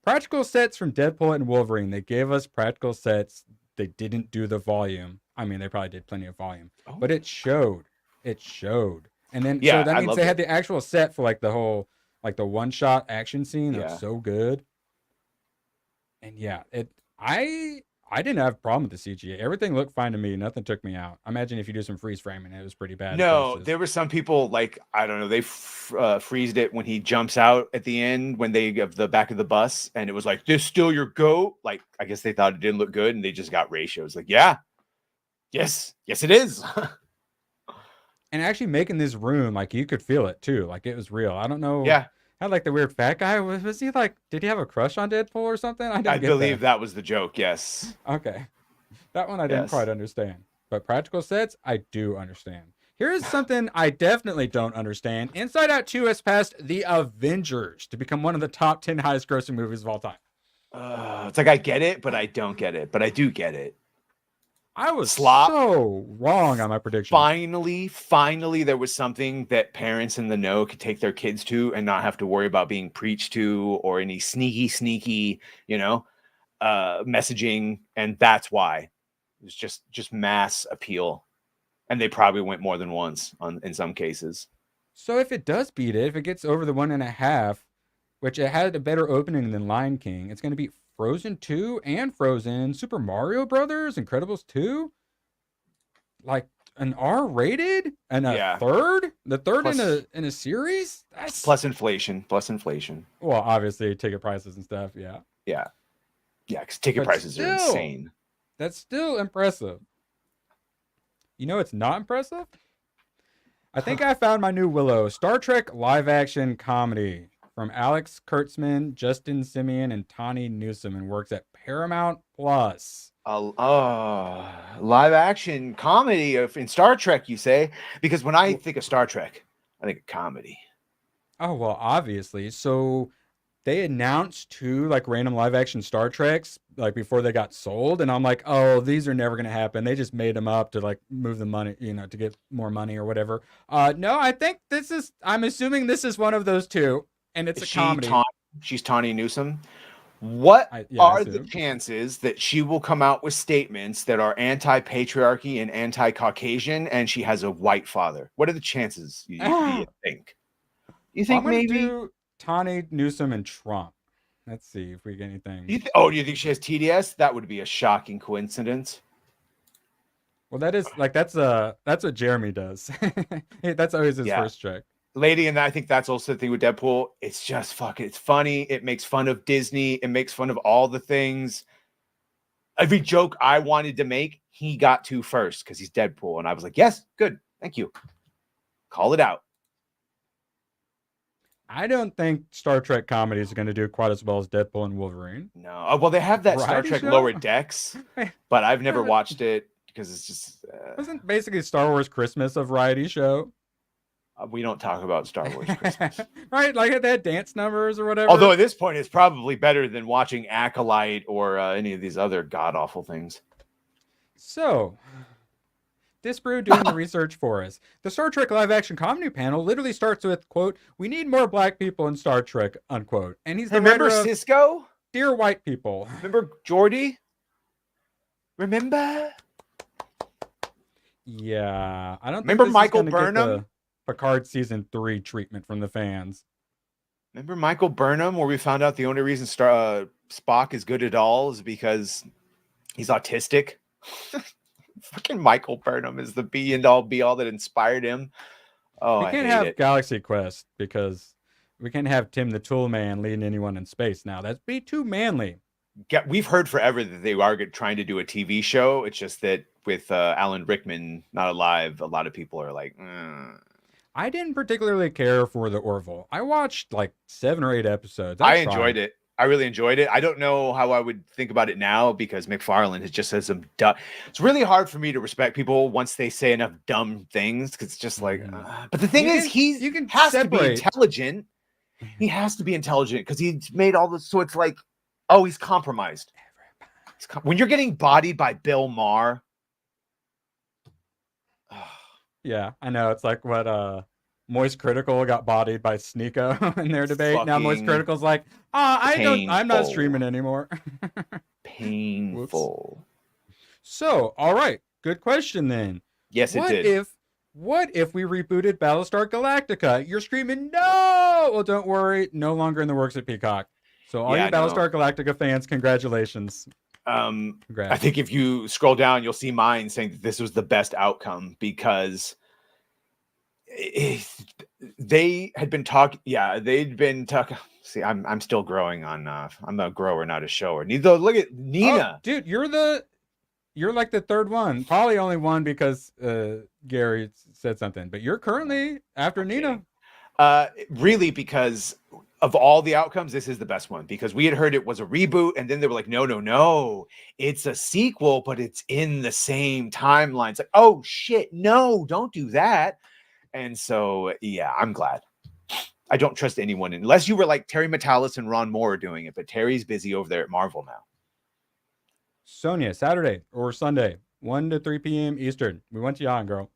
Practical sets from Deadpool and Wolverine. They gave us practical sets. They didn't do the volume. I mean, they probably did plenty of volume, but it showed. It showed. And then, so that means they had the actual set for like the whole, like the one-shot action scene. That was so good. And yeah, I didn't have a problem with the CGI. Everything looked fine to me. Nothing took me out. I imagine if you do some freeze framing, it was pretty bad. No, there were some people like, I don't know, they freezed it when he jumps out at the end when they have the back of the bus, and it was like, "This still your goat?" Like, I guess they thought it didn't look good, and they just got ratios. Like, yes, it is. And actually making this room, like you could feel it too. Like it was real. I don't know. Yeah. Had like the weird fat guy. Was he like, did he have a crush on Deadpool or something? I believe that was the joke. Yes. Okay. That one I didn't quite understand. But practical sets, I do understand. Here's something I definitely don't understand. Inside Out 2 has passed The Avengers to become one of the top 10 highest grossing movies of all time. It's like I get it, but I don't get it. But I do get it. I was so wrong on my prediction. Finally, there was something that parents in the know could take their kids to and not have to worry about being preached to or any sneaky, messaging. And that's why it's just mass appeal. And they probably went more than once in some cases. So if it does beat it, if it gets over the 1.5, which it had a better opening than Lion King, it's going to be Frozen 2 and Frozen, Super Mario Brothers, Incredibles 2, like an R-rated and a third, the third plus, in a series. That's plus inflation. Well, obviously ticket prices and stuff. Yeah. Because ticket prices are insane. That's still impressive. You know, it's not impressive. I think I found my new Willow. Star Trek live-action comedy from Alex Kurtzman, Justin Simeon, and Tawny Newsom, and works at Paramount Plus. Live action comedy in Star Trek, you say? Because when I think of Star Trek, I think of comedy. Oh, well, obviously. So they announced 2 like random live action Star Treks like before they got sold, and I'm like, oh, these are never gonna happen. They just made them up to like move the money, you know, to get more money or whatever. No, I think I'm assuming this is one of those 2, and it's a comedy. She's Tawny Newsom. What I are the assume. chances that she will come out with statements that are anti-patriarchy and anti-Caucasian, and she has a white father? What are the chances? Do you think? You think I'm gonna maybe? do Tawny Newsom and Trump. Let's see if we get anything. Do you think she has TDS? That would be a shocking coincidence. Well, that's what Jeremy does. That's always his first check. Lady, and I think that's also the thing with Deadpool. It's just it's funny. It makes fun of Disney. It makes fun of all the things. Every joke I wanted to make, he got to first because he's Deadpool. And I was like, yes, good. Thank you. Call it out. I don't think Star Trek comedies are going to do quite as well as Deadpool and Wolverine. No. Well, they have that Star Variety Trek show? Lower Decks, but I've never watched it because it's just... Wasn't basically Star Wars Christmas a variety show? We don't talk about Star Wars Christmas. Right? Like they had dance numbers or whatever. Although at this point, it's probably better than watching Acolyte or any of these other god-awful things. So, Disbrew doing the research for us. The Star Trek live-action comedy panel literally starts with, quote, "We need more black people in Star Trek," unquote. And he's the Remember writer of Cisco? Dear White People. Remember Geordi? Remember? Yeah. I don't think Remember this is Michael gonna get Burnham? the Picard season 3 treatment from the fans. Remember Michael Burnham, where we found out the only reason Spock is good at all is because he's autistic? Fucking Michael Burnham is the be and all be all that inspired him. Oh, We I can't hate have it. Galaxy Quest because we can't have Tim the Tool Man leading anyone in space now. That'd be too manly. We've heard forever that they are trying to do a TV show. It's just that with Alan Rickman not alive, a lot of people are like, I didn't particularly care for the Orville. I watched like 7 or 8 episodes. I enjoyed it. I really enjoyed it. I don't know how I would think about it now because McFarlane has just said some dumb. It's really hard for me to respect people once they say enough dumb things because it's just like. But the thing is, he has to be intelligent. He has to be intelligent because he's made all this. So it's like, oh, he's compromised. When you're getting bodied by Bill Maher. Yeah, I know. It's like what Moist Critical got bodied by Sneeko in their debate. Now Moist Critical's like, I'm not streaming anymore. Painful. So, all right. Good question then. Yes, it did. What if we rebooted Battlestar Galactica? You're screaming, no! Well, don't worry. No longer in the works at Peacock. So all you Battlestar Galactica fans, congratulations. Congrats. I think if you scroll down, you'll see mine saying that this was the best outcome because they had been talking. Yeah, they'd been talking. See, I'm still growing on. I'm a grower, not a shower. Neither. Look at Nina, oh, dude. You're like the third one. Probably only one because Gary said something. But you're currently after Nina. Really, because of all the outcomes, this is the best one because we had heard it was a reboot, and then they were like, no, it's a sequel, but it's in the same timeline. It's like, oh shit, no, don't do that. And so, yeah, I'm glad. I don't trust anyone unless you were like Terry Metalis and Ron Moore doing it, but Terry's busy over there at Marvel now. Sonia, Saturday or Sunday, 1 to 3 p.m. Eastern. We want you on, girl.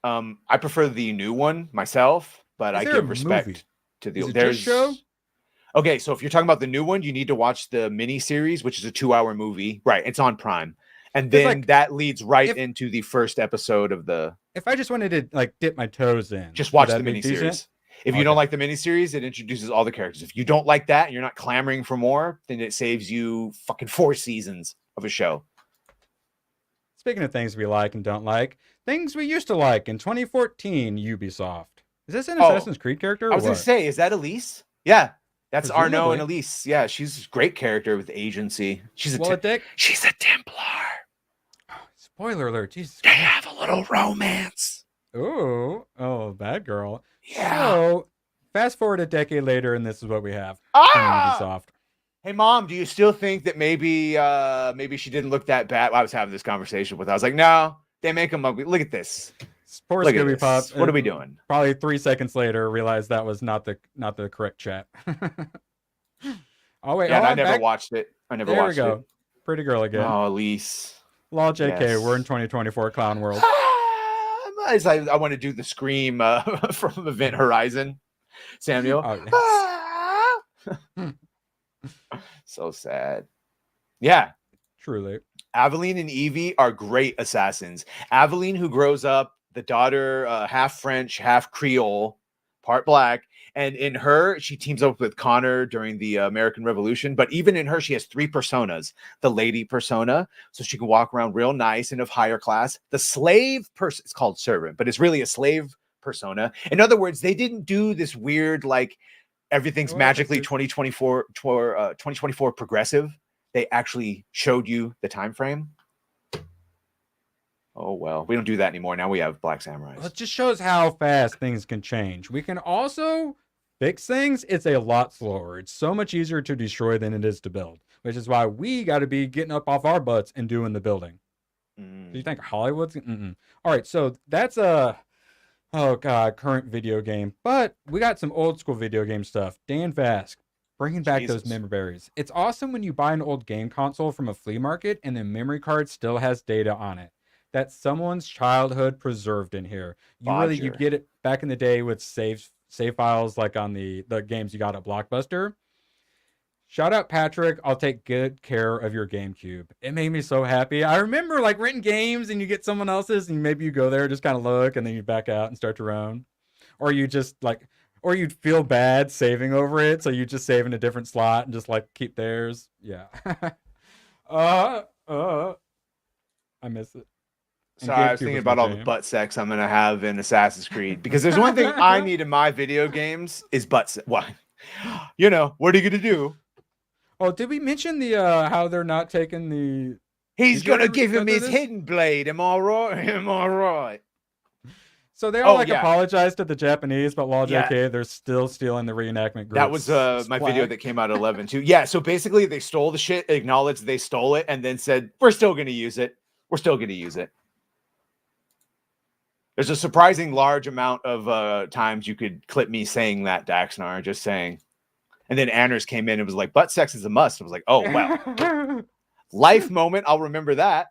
I prefer the new one myself, but I give respect to the there's show. Okay, so if you're talking about the new one, you need to watch the mini series, which is a 2-hour movie. Right, it's on Prime, and then that leads into the first episode of the. If I just wanted to like dip my toes in, just watch the mini series. If you don't like the mini series, it introduces all the characters. If you don't like that, and you're not clamoring for more, then it saves you fucking 4 seasons of a show. Speaking of things we like and don't like, things we used to like in 2014, Ubisoft. Is this an Assassin's Creed character? I was going to say, is that Elise? Yeah, that's Arnaud and Elise. Yeah, she's a great character with agency. She's a Templar. Spoiler alert, Jesus They Christ. have a little romance. Oh, bad girl. Yeah. So, fast forward a decade later, and this is what we have from Ah! Ubisoft. Hey, Mom, do you still think that maybe she didn't look that bad? I was having this conversation with her. I was like, no, they make them ugly. Look at this. Poor Look at Scooby this. Pop. What are we doing? Probably 3 seconds later, realized that was not the correct chat. Oh wait, Yeah, and I I'm never back. watched it. I never There we watched go. it. Pretty girl again. Oh, Elise. Lol, JK. yes. We're in 2024 clown world. I want to do the scream from Event Horizon. Samuel. Oh, So sad. Yeah. truly. Aveline and Evie are great assassins. Aveline, who grows up, the daughter, half French, half Creole, part black. And in her, she teams up with Connor during the American Revolution. But even in her, she has 3 personas. The lady persona, so she can walk around real nice and of higher class. The slave person, it's called servant, but it's really a slave persona. In other words, they didn't do this weird, like, everything's magically 2024 progressive. They actually showed you the time frame. Oh, well, we don't do that anymore. Now we have Black Samurais. Well, it just shows how fast things can change. We can also fix things. It's a lot slower. It's so much easier to destroy than it is to build, which is why we got to be getting up off our butts and doing the building. Do you think Hollywood's? All right, so that's a current video game, but we got some old school video game stuff. Dan Vask, bringing back those memory berries. It's awesome when you buy an old game console from a flea market and the memory card still has data on it. That's someone's childhood preserved in here. You get it back in the day with save files like on the games you got at Blockbuster. Shout out Patrick. I'll take good care of your GameCube. It made me so happy. I remember like renting games and you get someone else's and maybe you go there, just kind of look and then you back out and start your own. Or you just like, or you'd feel bad saving over it. So you just save in a different slot and just like keep theirs. Yeah. I miss it. Sorry, I was thinking about all the butt sex I'm gonna have in Assassin's Creed, because there's one thing I need in my video games is butt sex. What? You know, what are you gonna do? Oh, did we mention the how they're not taking the? He's gonna give him his hidden blade. Am I right? Am I right? So they all apologized to the Japanese, but while JK, they're still stealing the reenactment group. That was my video that came out at 11 too. Yeah, so basically they stole the shit, acknowledged they stole it, and then said, we're still gonna use it. We're still gonna use it. There's a surprising large amount of times you could clip me saying that, Daxnar, just saying. And then Anders came in and was like, butt sex is a must. I was like, oh, well. Life moment, I'll remember that.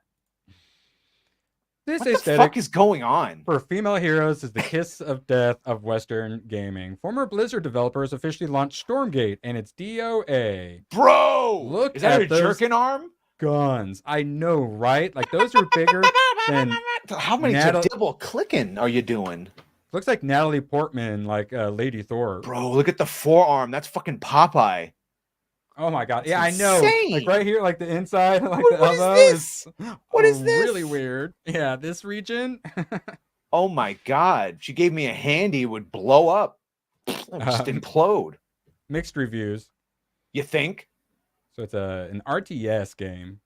This what the fuck is going on? For female heroes is the kiss of death of Western gaming. Former Blizzard developers officially launched Stormgate and its DOA. Bro! Look is that at a jerkin arm? Guns. I know, right? Like those are bigger than how many double clicking are you doing? Looks like Natalie Portman, like Lady Thor. Bro, look at the forearm. That's fucking Popeye. Oh my god. That's yeah, insane. I know. Like right here, like the inside, like what, the elbow is what is this? Really weird. Yeah, this region. Oh my god. She gave me a handy, it would blow up. Just implode. Mixed reviews. You think? So it's an RTS game.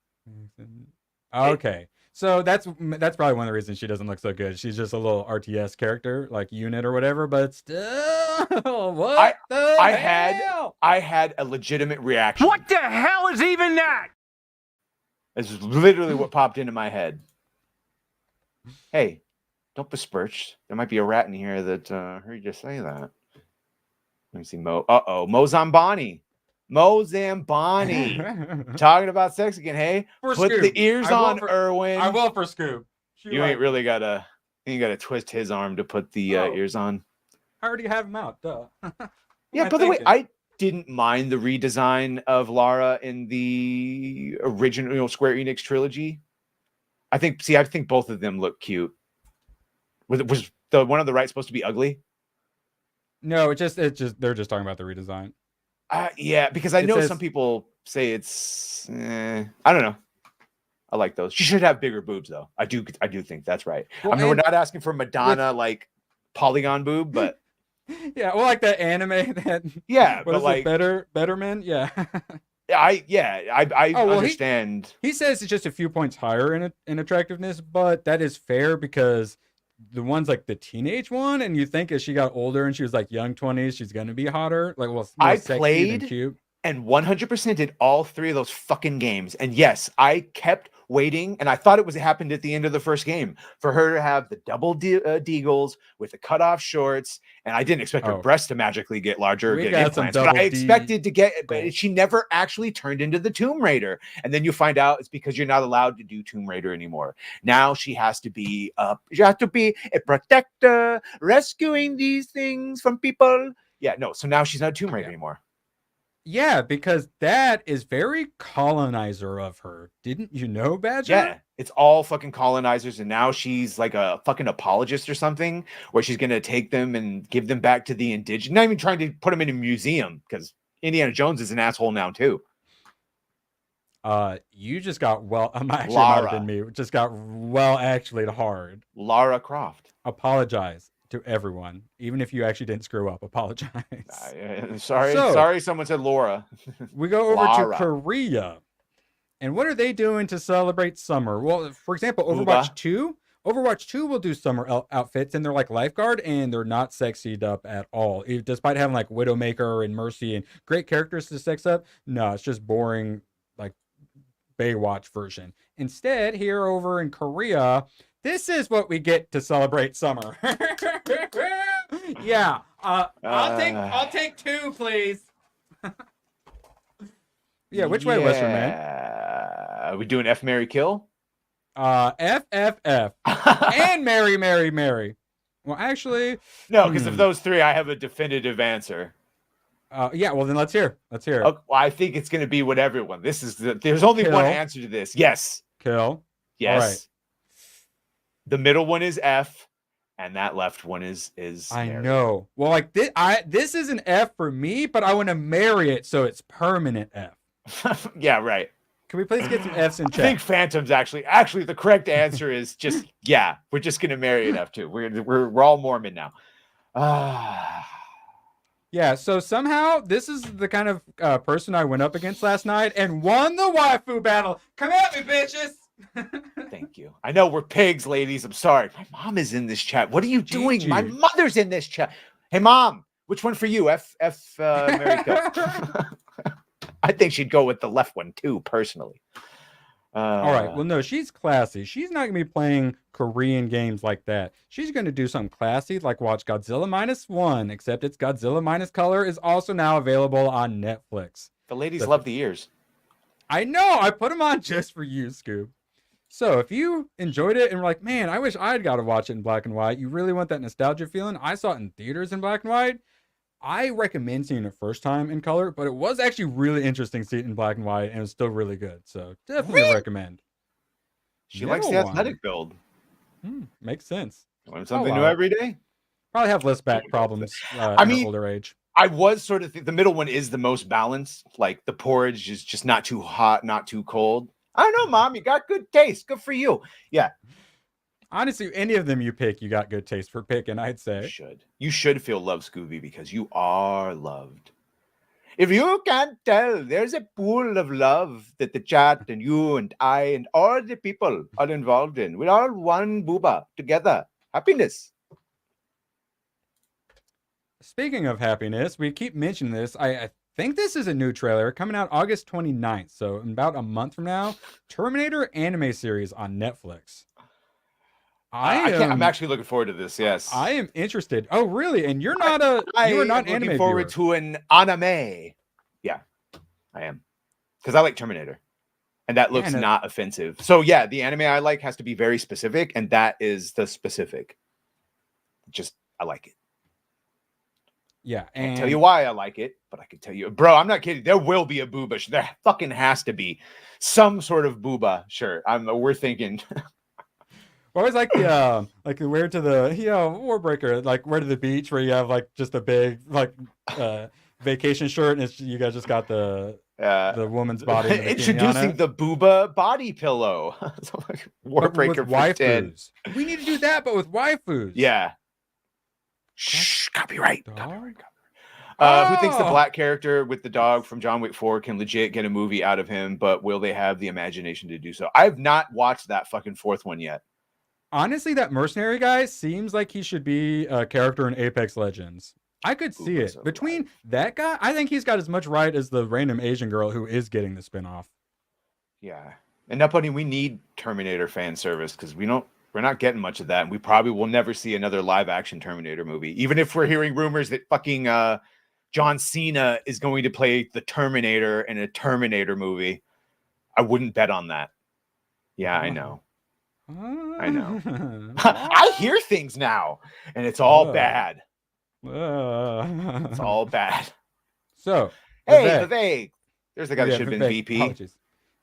Okay. So that's probably one of the reasons she doesn't look so good. She's just a little RTS character, like unit or whatever, but still what I had a legitimate reaction. What the hell is even that? This is literally what popped into my head. Hey, don't besmirch. There might be a rat in here that heard you say that. Let me see Mo. Mozambani. Talking about sex again. Hey, put Scoop. the ears on, Erwin. I will for Scoop. You ain't really gotta twist his arm to put the ears on. I already have him out. Duh. Yeah, by the way, I didn't mind the redesign of Lara in the original Square Enix trilogy. I think both of them look cute. Was the one on the right supposed to be ugly? No, they're just talking about the redesign. Yeah, because I know some people say it's I don't know. I like those. She should have bigger boobs though. I do think that's right. Well, I mean, we're not asking for Madonna like polygon boob, but yeah, well, like that anime that but like Betterman, yeah. I Oh, well, understand. He says it's just a few points higher in attractiveness, but that is fair because the one's like the teenage one, and you think as she got older and she was like young 20s, she's gonna be hotter. Like, well, more I sexy than played cute. and 100% did all 3 of those fucking games. And yes, I kept waiting, and I thought it happened at the end of the first game for her to have the double deagles with the cutoff shorts, and I didn't expect her breasts to magically get larger or We get got some implants, but double I expected to get, goals. but she never actually turned into the Tomb Raider. And then you find out it's because you're not allowed to do Tomb Raider anymore. Now she has to be a protector, rescuing these things from people. Yeah, no, so now she's not a Tomb Raider anymore. Yeah, because that is very colonizer of her. Didn't you know, Badger? Yeah, it's all fucking colonizers, and now she's like a fucking apologist or something, where she's gonna take them and give them back to the indigenous. Not even trying to put them in a museum, because Indiana Jones is an asshole now too. You just got I'm actually Lara. harder than me. Just got actually hard. Lara Croft. Apologize to everyone, even if you actually didn't screw up. Apologize. Sorry, someone said Laura. We go over Lara. to Korea, and what are they doing to celebrate summer? Well, for example, Overwatch 2. Overwatch 2 will do summer outfits, and they're like lifeguard, and they're not sexied up at all. Despite having like Widowmaker and Mercy and great characters to sex up, no, it's just boring, like Baywatch version. Instead, here over in Korea, this is what we get to celebrate summer. Yeah, I'll take 2, please. Yeah, which way, Western man? Are we doing F, Marry, Kill? F, and Mary. Well, actually, no, because of those 3, I have a definitive answer. Yeah, well then let's hear. Okay, well, I think it's going to be what everyone. There's only one answer to this. Yes. Kill. Yes. All right. The middle one is F, and that left one is. I Mary. know. Well, like this is an F for me, but I want to marry it so it's permanent F. Yeah, right. Can we please get some Fs in chat? I think Phantom's actually the correct answer is just yeah. We're just gonna marry an F2. We're all Mormon now. Yeah. So somehow this is the kind of person I went up against last night and won the waifu battle. Come at me, bitches. Thank you. I know we're pigs, ladies. I'm sorry. My mom is in this chat. What are you doing? Gigi. My mother's in this chat. Hey, Mom. Which one for you? Mary Kill. I think she'd go with the left one too, personally. All right. Well, no, she's classy. She's not going to be playing Korean games like that. She's going to do something classy, like watch Godzilla -1, except it's Godzilla minus color is also now available on Netflix. The ladies love the ears. I know. I put them on just for you, Scoop. So if you enjoyed it and were like, man, I wish I'd got to watch it in black and white. You really want that nostalgia feeling. I saw it in theaters in black and white. I recommend seeing it first time in color, but it was actually really interesting seeing it in black and white, and it was still really good. So definitely recommend. She likes the athletic build. Makes sense. Learn something new every day. Probably have less back problems I mean, in older age. I was sort of the middle one is the most balanced. Like the porridge is just not too hot, not too cold. I don't know, Mom. You got good taste. Good for you. Yeah. Honestly, any of them you pick, you got good taste for picking, I'd say. You should feel love, Scooby, because you are loved. If you can't tell, there's a pool of love that the chat and you and I and all the people are involved in. We're all one booba together. Happiness. Speaking of happiness, we keep mentioning this. I think this is a new trailer coming out August 29th. So in about a month from now, Terminator anime series on Netflix. I'm actually looking forward to this. Yes, I am interested. Oh, really? And you're not you are not looking anime forward to an anime. Yeah, I am, because I like Terminator, and that looks not offensive. So yeah, the anime I like has to be very specific, and that is the specific. Just I like it. Yeah, and I'll tell you why I like it, but I can tell you, bro, I'm not kidding. There will be a booba. There fucking has to be some sort of booba shirt. We're thinking. I always like the wear to the Warbreaker, like wear to the beach where you have like just a big like vacation shirt and you guys just got the woman's body. Introducing the booba body pillow. Warbreaker waifus. We need to do that, but with waifus. Yeah. Shh, copyright. Who thinks the Oh! black character with the dog from John Wick 4 can legit get a movie out of him, but will they have the imagination to do so? I have not watched that fucking fourth one yet. Honestly, that mercenary guy seems like he should be a character in Apex Legends. I could see it. so Between that guy, I think he's got as much right as the random Asian girl who is getting the spinoff. Yeah. And Nuppunny, we need Terminator fan service because we're not getting much of that. And we probably will never see another live action Terminator movie. Even if we're hearing rumors that fucking John Cena is going to play the Terminator in a Terminator movie, I wouldn't bet on that. Yeah, I know. I know. I hear things now, and it's all bad. It's all bad. So, Hey, Vivek. Vivek. There's the guy that should have been Vivek, VP. apologies.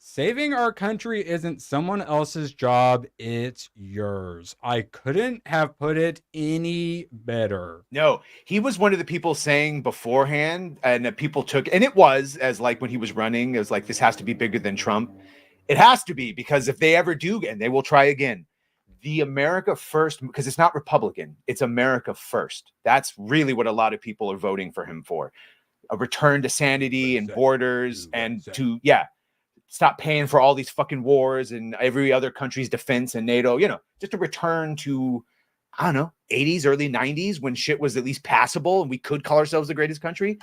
Saving our country isn't someone else's job, it's yours. I couldn't have put it any better. No, he was one of the people saying beforehand, and that people took, and it was as like when he was running, it was like, this has to be bigger than Trump. It has to be, because if they ever do, and they will try again, the America first, because it's not Republican, it's America first. That's really what a lot of people are voting for him for. A return to sanity and borders, and to, stop paying for all these fucking wars and every other country's defense and NATO, just a return to, I don't know, 80s, early 90s when shit was at least passable and we could call ourselves the greatest country.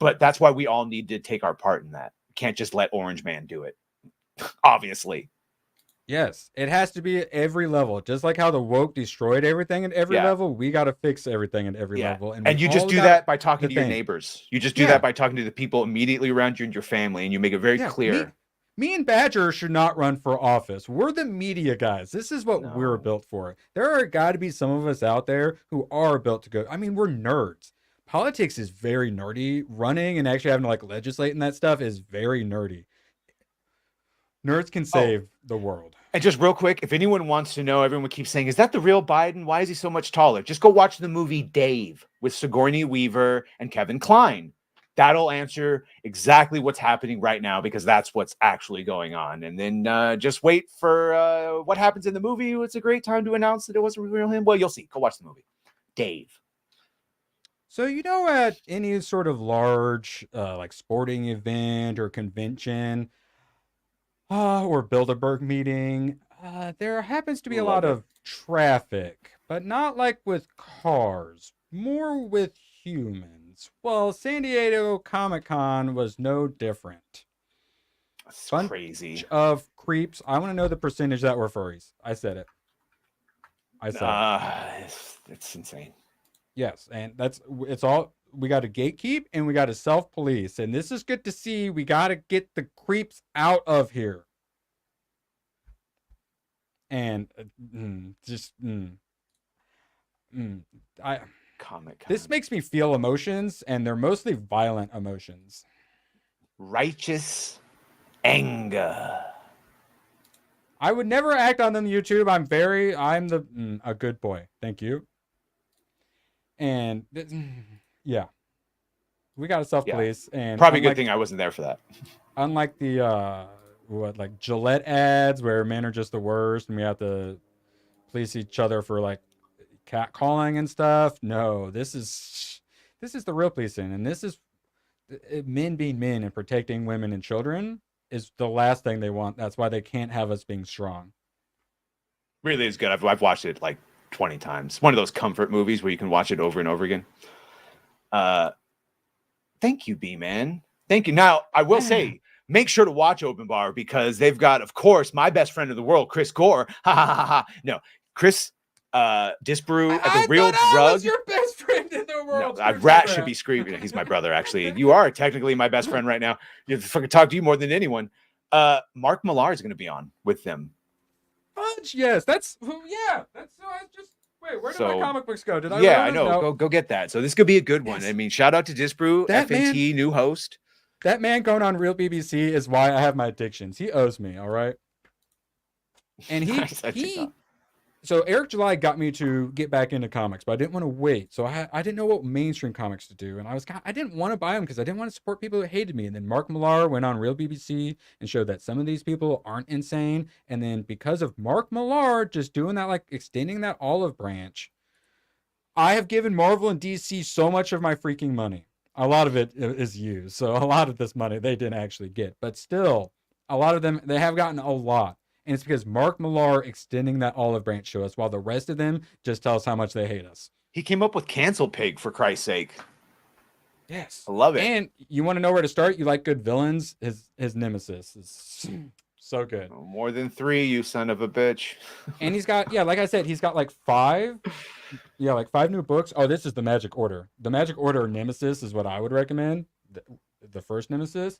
But that's why we all need to take our part in that. Can't just let Orange Man do it. Obviously. Yes, it has to be at every level. Just like how the woke destroyed everything at every level, we got to fix everything at every level. And you just do that by talking to your neighbors. You just do that by talking to the people immediately around you and your family, and you make it very clear. Me and Badger should not run for office. We're the media guys. This is what we're built for. There are got to be some of us out there who are built to go. I mean, we're nerds. Politics is very nerdy. Running and actually having to like legislate and that stuff is very nerdy. Nerds can save the world. And just real quick, if anyone wants to know, everyone keeps saying, is that the real Biden? Why is he so much taller? Just go watch the movie Dave with Sigourney Weaver and Kevin Kline. That'll answer exactly what's happening right now, because that's what's actually going on. And then just wait for what happens in the movie. It's a great time to announce that it wasn't real him. Well, you'll see. Go watch the movie. Dave. So, at any sort of large like sporting event or convention or Bilderberg meeting, there happens to be a lot of traffic, but not like with cars, more with humans. Well, San Diego Comic-Con was no different. That's crazy. Of creeps. I want to know the percentage that were furries. I said it. It's insane. Yes, and it's all, we got to gatekeep and we got to self-police, and this is good to see. We got to get the creeps out of here. And Comic-Con. This makes me feel emotions, and they're mostly violent emotions. Righteous anger. I would never act on them YouTube. I'm a good boy. Thank you. And yeah, we got to self-police, and probably a good thing I wasn't there for that. Unlike the like Gillette ads where men are just the worst and we have to police each other for like catcalling and stuff. No, this is the real policing, and this is men being men and protecting women and children is the last thing they want. That's why they can't have us being strong. Really is good. I've watched it like 20 times. One of those comfort movies where you can watch it over and over again. Thank you, B-Man. Thank you. Now, I will say, make sure to watch Open Bar, because they've got, of course, my best friend in the world, Chris Gore. Ha ha ha ha. No, Chris Disbrew at the Real Drug. I was your best friend in the world. No, Rat should be screaming. He's my brother, actually. You are technically my best friend right now. You fucking talk to you more than anyone. Mark Millar is going to be on with them. Fudge, yes. That's just wait. Where did my comic books go? Did I? Yeah, I know. No. Go get that. So this could be a good one. Yes. I mean, shout out to Disbrew, FNT, new host. That man going on Real BBC is why I have my addictions. He owes me, all right. And so Eric July got me to get back into comics, but I didn't want to wait. So I didn't know what mainstream comics to do, and I didn't want to buy them because I didn't want to support people who hated me. And then Mark Millar went on Real BBC and showed that some of these people aren't insane. And then because of Mark Millar just doing that, like extending that olive branch, I have given Marvel and DC so much of my freaking money. a lot of it is used. So a lot of this money they didn't actually get. But still, a lot of them, they have gotten a lot. And it's because Mark Millar extending that olive branch to us while the rest of them just tell us how much they hate us. He came up with Cancel Pig, for Christ's sake. Yes. I love it. And you want to know where to start? You like good villains? His nemesis is so good. Oh, more than 3, you son of a bitch. And he's got, yeah, like I said, he's got like 5 new books. Oh, this is the Magic Order. The Magic Order Nemesis is what I would recommend. The first Nemesis.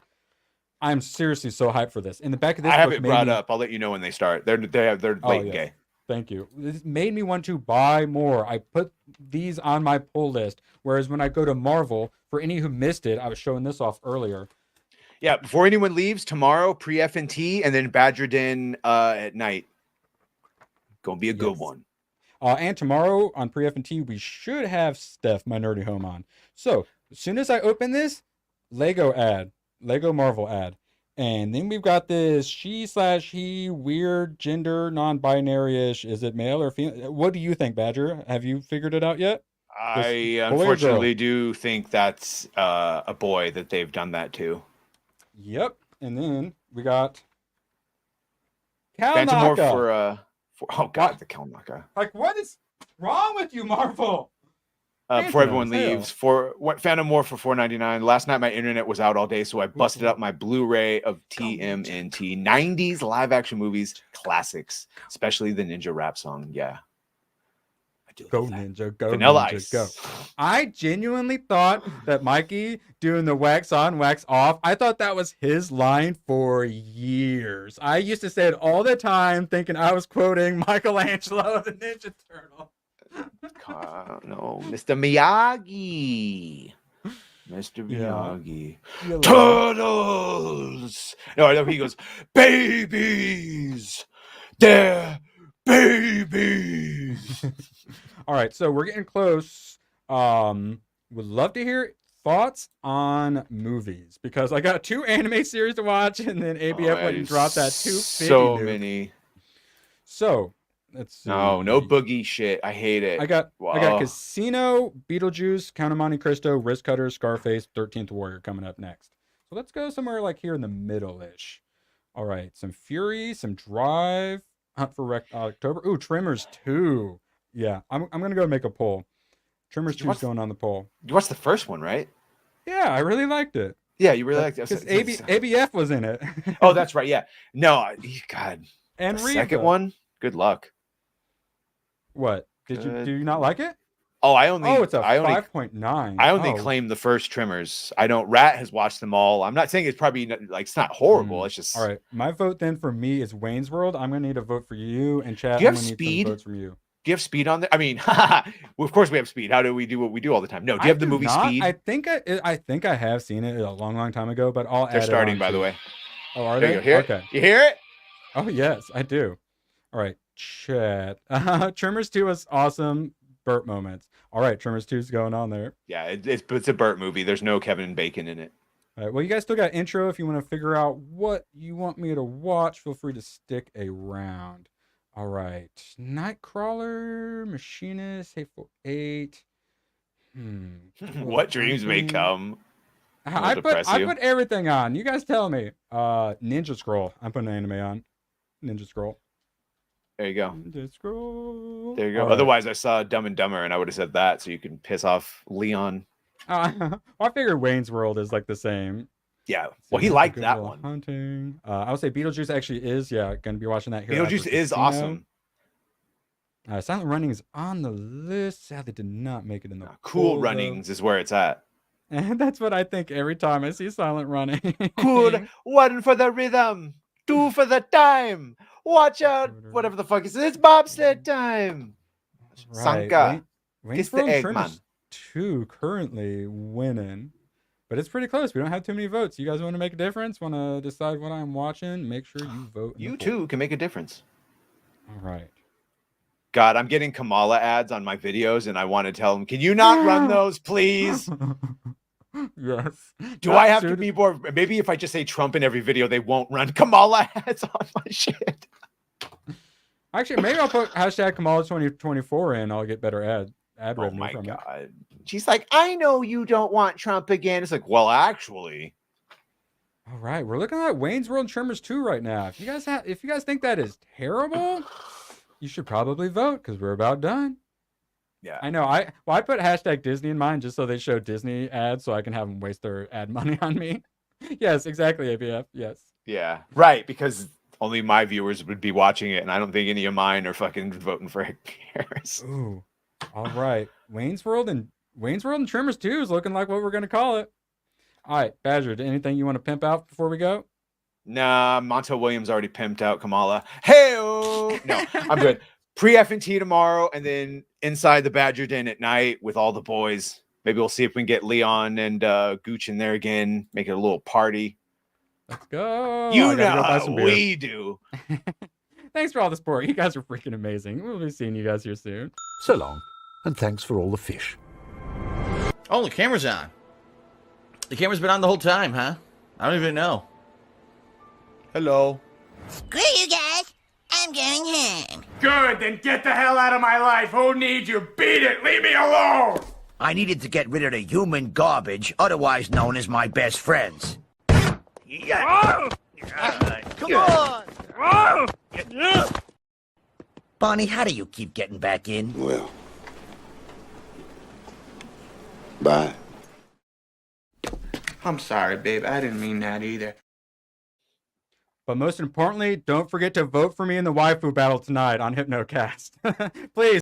I'm seriously so hyped for this. In the back of this, I have it brought up. I'll let you know when they start. They're late gay. Thank you. This made me want to buy more. I put these on my pull list. Whereas when I go to Marvel, for any who missed it, I was showing this off earlier. Yeah, before anyone leaves tomorrow, pre-F&T, and then Badger Den at night. Gonna be a good one. And tomorrow on pre-F&T, we should have Steph, my nerdy home, on. So as soon as I open this, Lego Marvel ad. And then we've got this she/he, weird, gender, non-binary-ish. Is it male or female? What do you think, Badger? Have you figured it out yet? I unfortunately do think that's a boy that they've done that to. Yep. And then we got Phantom War Kalnaka. oh god, the Kalnaka. Like, what is wrong with you, Marvel? Before everyone leaves, Phantom War for $4.99. Last night my internet was out all day, so I busted up my Blu-ray of TMNT 90s live action movies classics, especially the Ninja Rap song. Yeah. Go Ninja, go Vanilla Ninja, Ice. go. I genuinely thought that Mikey doing the wax on, wax off, I thought that was his line for years. I used to say it all the time thinking I was quoting Michelangelo, the Ninja Turtle. No, Mr. Miyagi. Mr. Miyagi. Yeah. Turtles. No, he goes, babies. They're babies. All right, so we're getting close. Would love to hear thoughts on movies because I got 2 anime series to watch, and then ABF went and dropped that 250. So many. So let's see. No boogie shit. I hate it. I got Casino, Beetlejuice, Count of Monte Cristo, Wrist Cutter, Scarface, 13th Warrior coming up next. So let's go somewhere like here in the middle-ish. All right, some Fury, some Drive, Hunt for October. Ooh, Tremors 2. Yeah, I'm gonna go make a poll. Tremors 2 is going on the poll. You watched the first one, right? Yeah, I really liked it. Yeah, you really liked it. Because ABF was in it. Oh, that's right. Yeah. No, God. And the second one, good luck. What? Do you not like it? Oh, it's a 5.9. I only claim the first Tremors. I don't. Rat has watched them all. I'm not saying it's probably like it's not horrible. It's just all right. My vote then for me is Wayne's World. I'm gonna need a vote for you and chat. Do you have I'm gonna Speed? Need some votes from you. Do you have Speed on there? I mean, well, of course we have Speed. How do we do what we do all the time? No, do you have the movie Speed? I think I have seen it a long time ago, but They're starting, by the way. Oh, are they? they? You hear okay. It? You hear it? Oh yes, I do. All right, chat. Tremors 2 was awesome. Burt moments. All right, Tremors 2 is going on there. Yeah, it's a Burt movie. There's no Kevin Bacon in it. All right. Well, you guys still got intro. If you want to figure out what you want me to watch, feel free to stick around. All right. Nightcrawler, Machinist, Hateful Eight. What dreams may come. I put everything on. You guys tell me. Ninja Scroll. I'm putting an anime on. Ninja Scroll. There you go. Ninja Scroll. There you go. Otherwise, I saw Dumb and Dumber, and I would have said that, so you can piss off Leon. Well, I figured Wayne's World is like the same. Yeah. Well, he liked that one. Hunting. I would say Beetlejuice actually is. Yeah, going to be watching that here. Beetlejuice is awesome. Silent Running is on the list. Sadly, did not make it in the Cool Runnings is where it's at. And that's what I think every time I see Silent Running. Cool. 1 for the rhythm. 2 for the time. Watch out. Whatever the fuck it is. It's bobsled time. Right. Sanka. Wayne's Kiss the World egg, Tremors man. 2 currently winning. But it's pretty close. We don't have too many votes. You guys want to make a difference? Want to decide what I'm watching? Make sure you vote. You too can make a difference. All right. God, I'm getting Kamala ads on my videos, and I want to tell them, can you not run those, please? Yes. Do I have to be more? Maybe if I just say Trump in every video, they won't run Kamala ads on my shit. Actually, maybe I'll put hashtag Kamala 2024 in. I'll get better ad Oh revenue my from it. god. She's like, I know you don't want Trump again. It's like, well, actually. All right, we're looking at Wayne's World and Tremors 2 right now. If you guys think that is terrible, you should probably vote because we're about done. Yeah. I know. I put hashtag Disney in mine just so they show Disney ads so I can have them waste their ad money on me. Yes, exactly, ABF. Yes. Yeah. Right. Because only my viewers would be watching it, and I don't think any of mine are fucking voting for Harris. Ooh. All right. Wayne's World and Tremors 2 is looking like what we're gonna call it. All right, Badger, anything you want to pimp out before we go? Nah, Montel Williams already pimped out Kamala. Hey, no, I'm good. Pre-F&T tomorrow, and then inside the Badger Den at night with all the boys. Maybe we'll see if we can get Leon and Gooch in there again. Make it a little party. Let's go. You know how we do. Thanks for all the support. You guys are freaking amazing. We'll be seeing you guys here soon. So long, and thanks for all the fish. Oh, the camera's on. The camera's been on the whole time, huh? I don't even know. Hello. Screw you guys. I'm going home. Good, then get the hell out of my life. Who needs you? Beat it. Leave me alone. I needed to get rid of the human garbage, otherwise known as my best friends. Yeah. Come on! Bonnie, how do you keep getting back in? Well, bye. I'm sorry, babe. I didn't mean that either. But most importantly, don't forget to vote for me in the waifu battle tonight on HypnoCast. Please.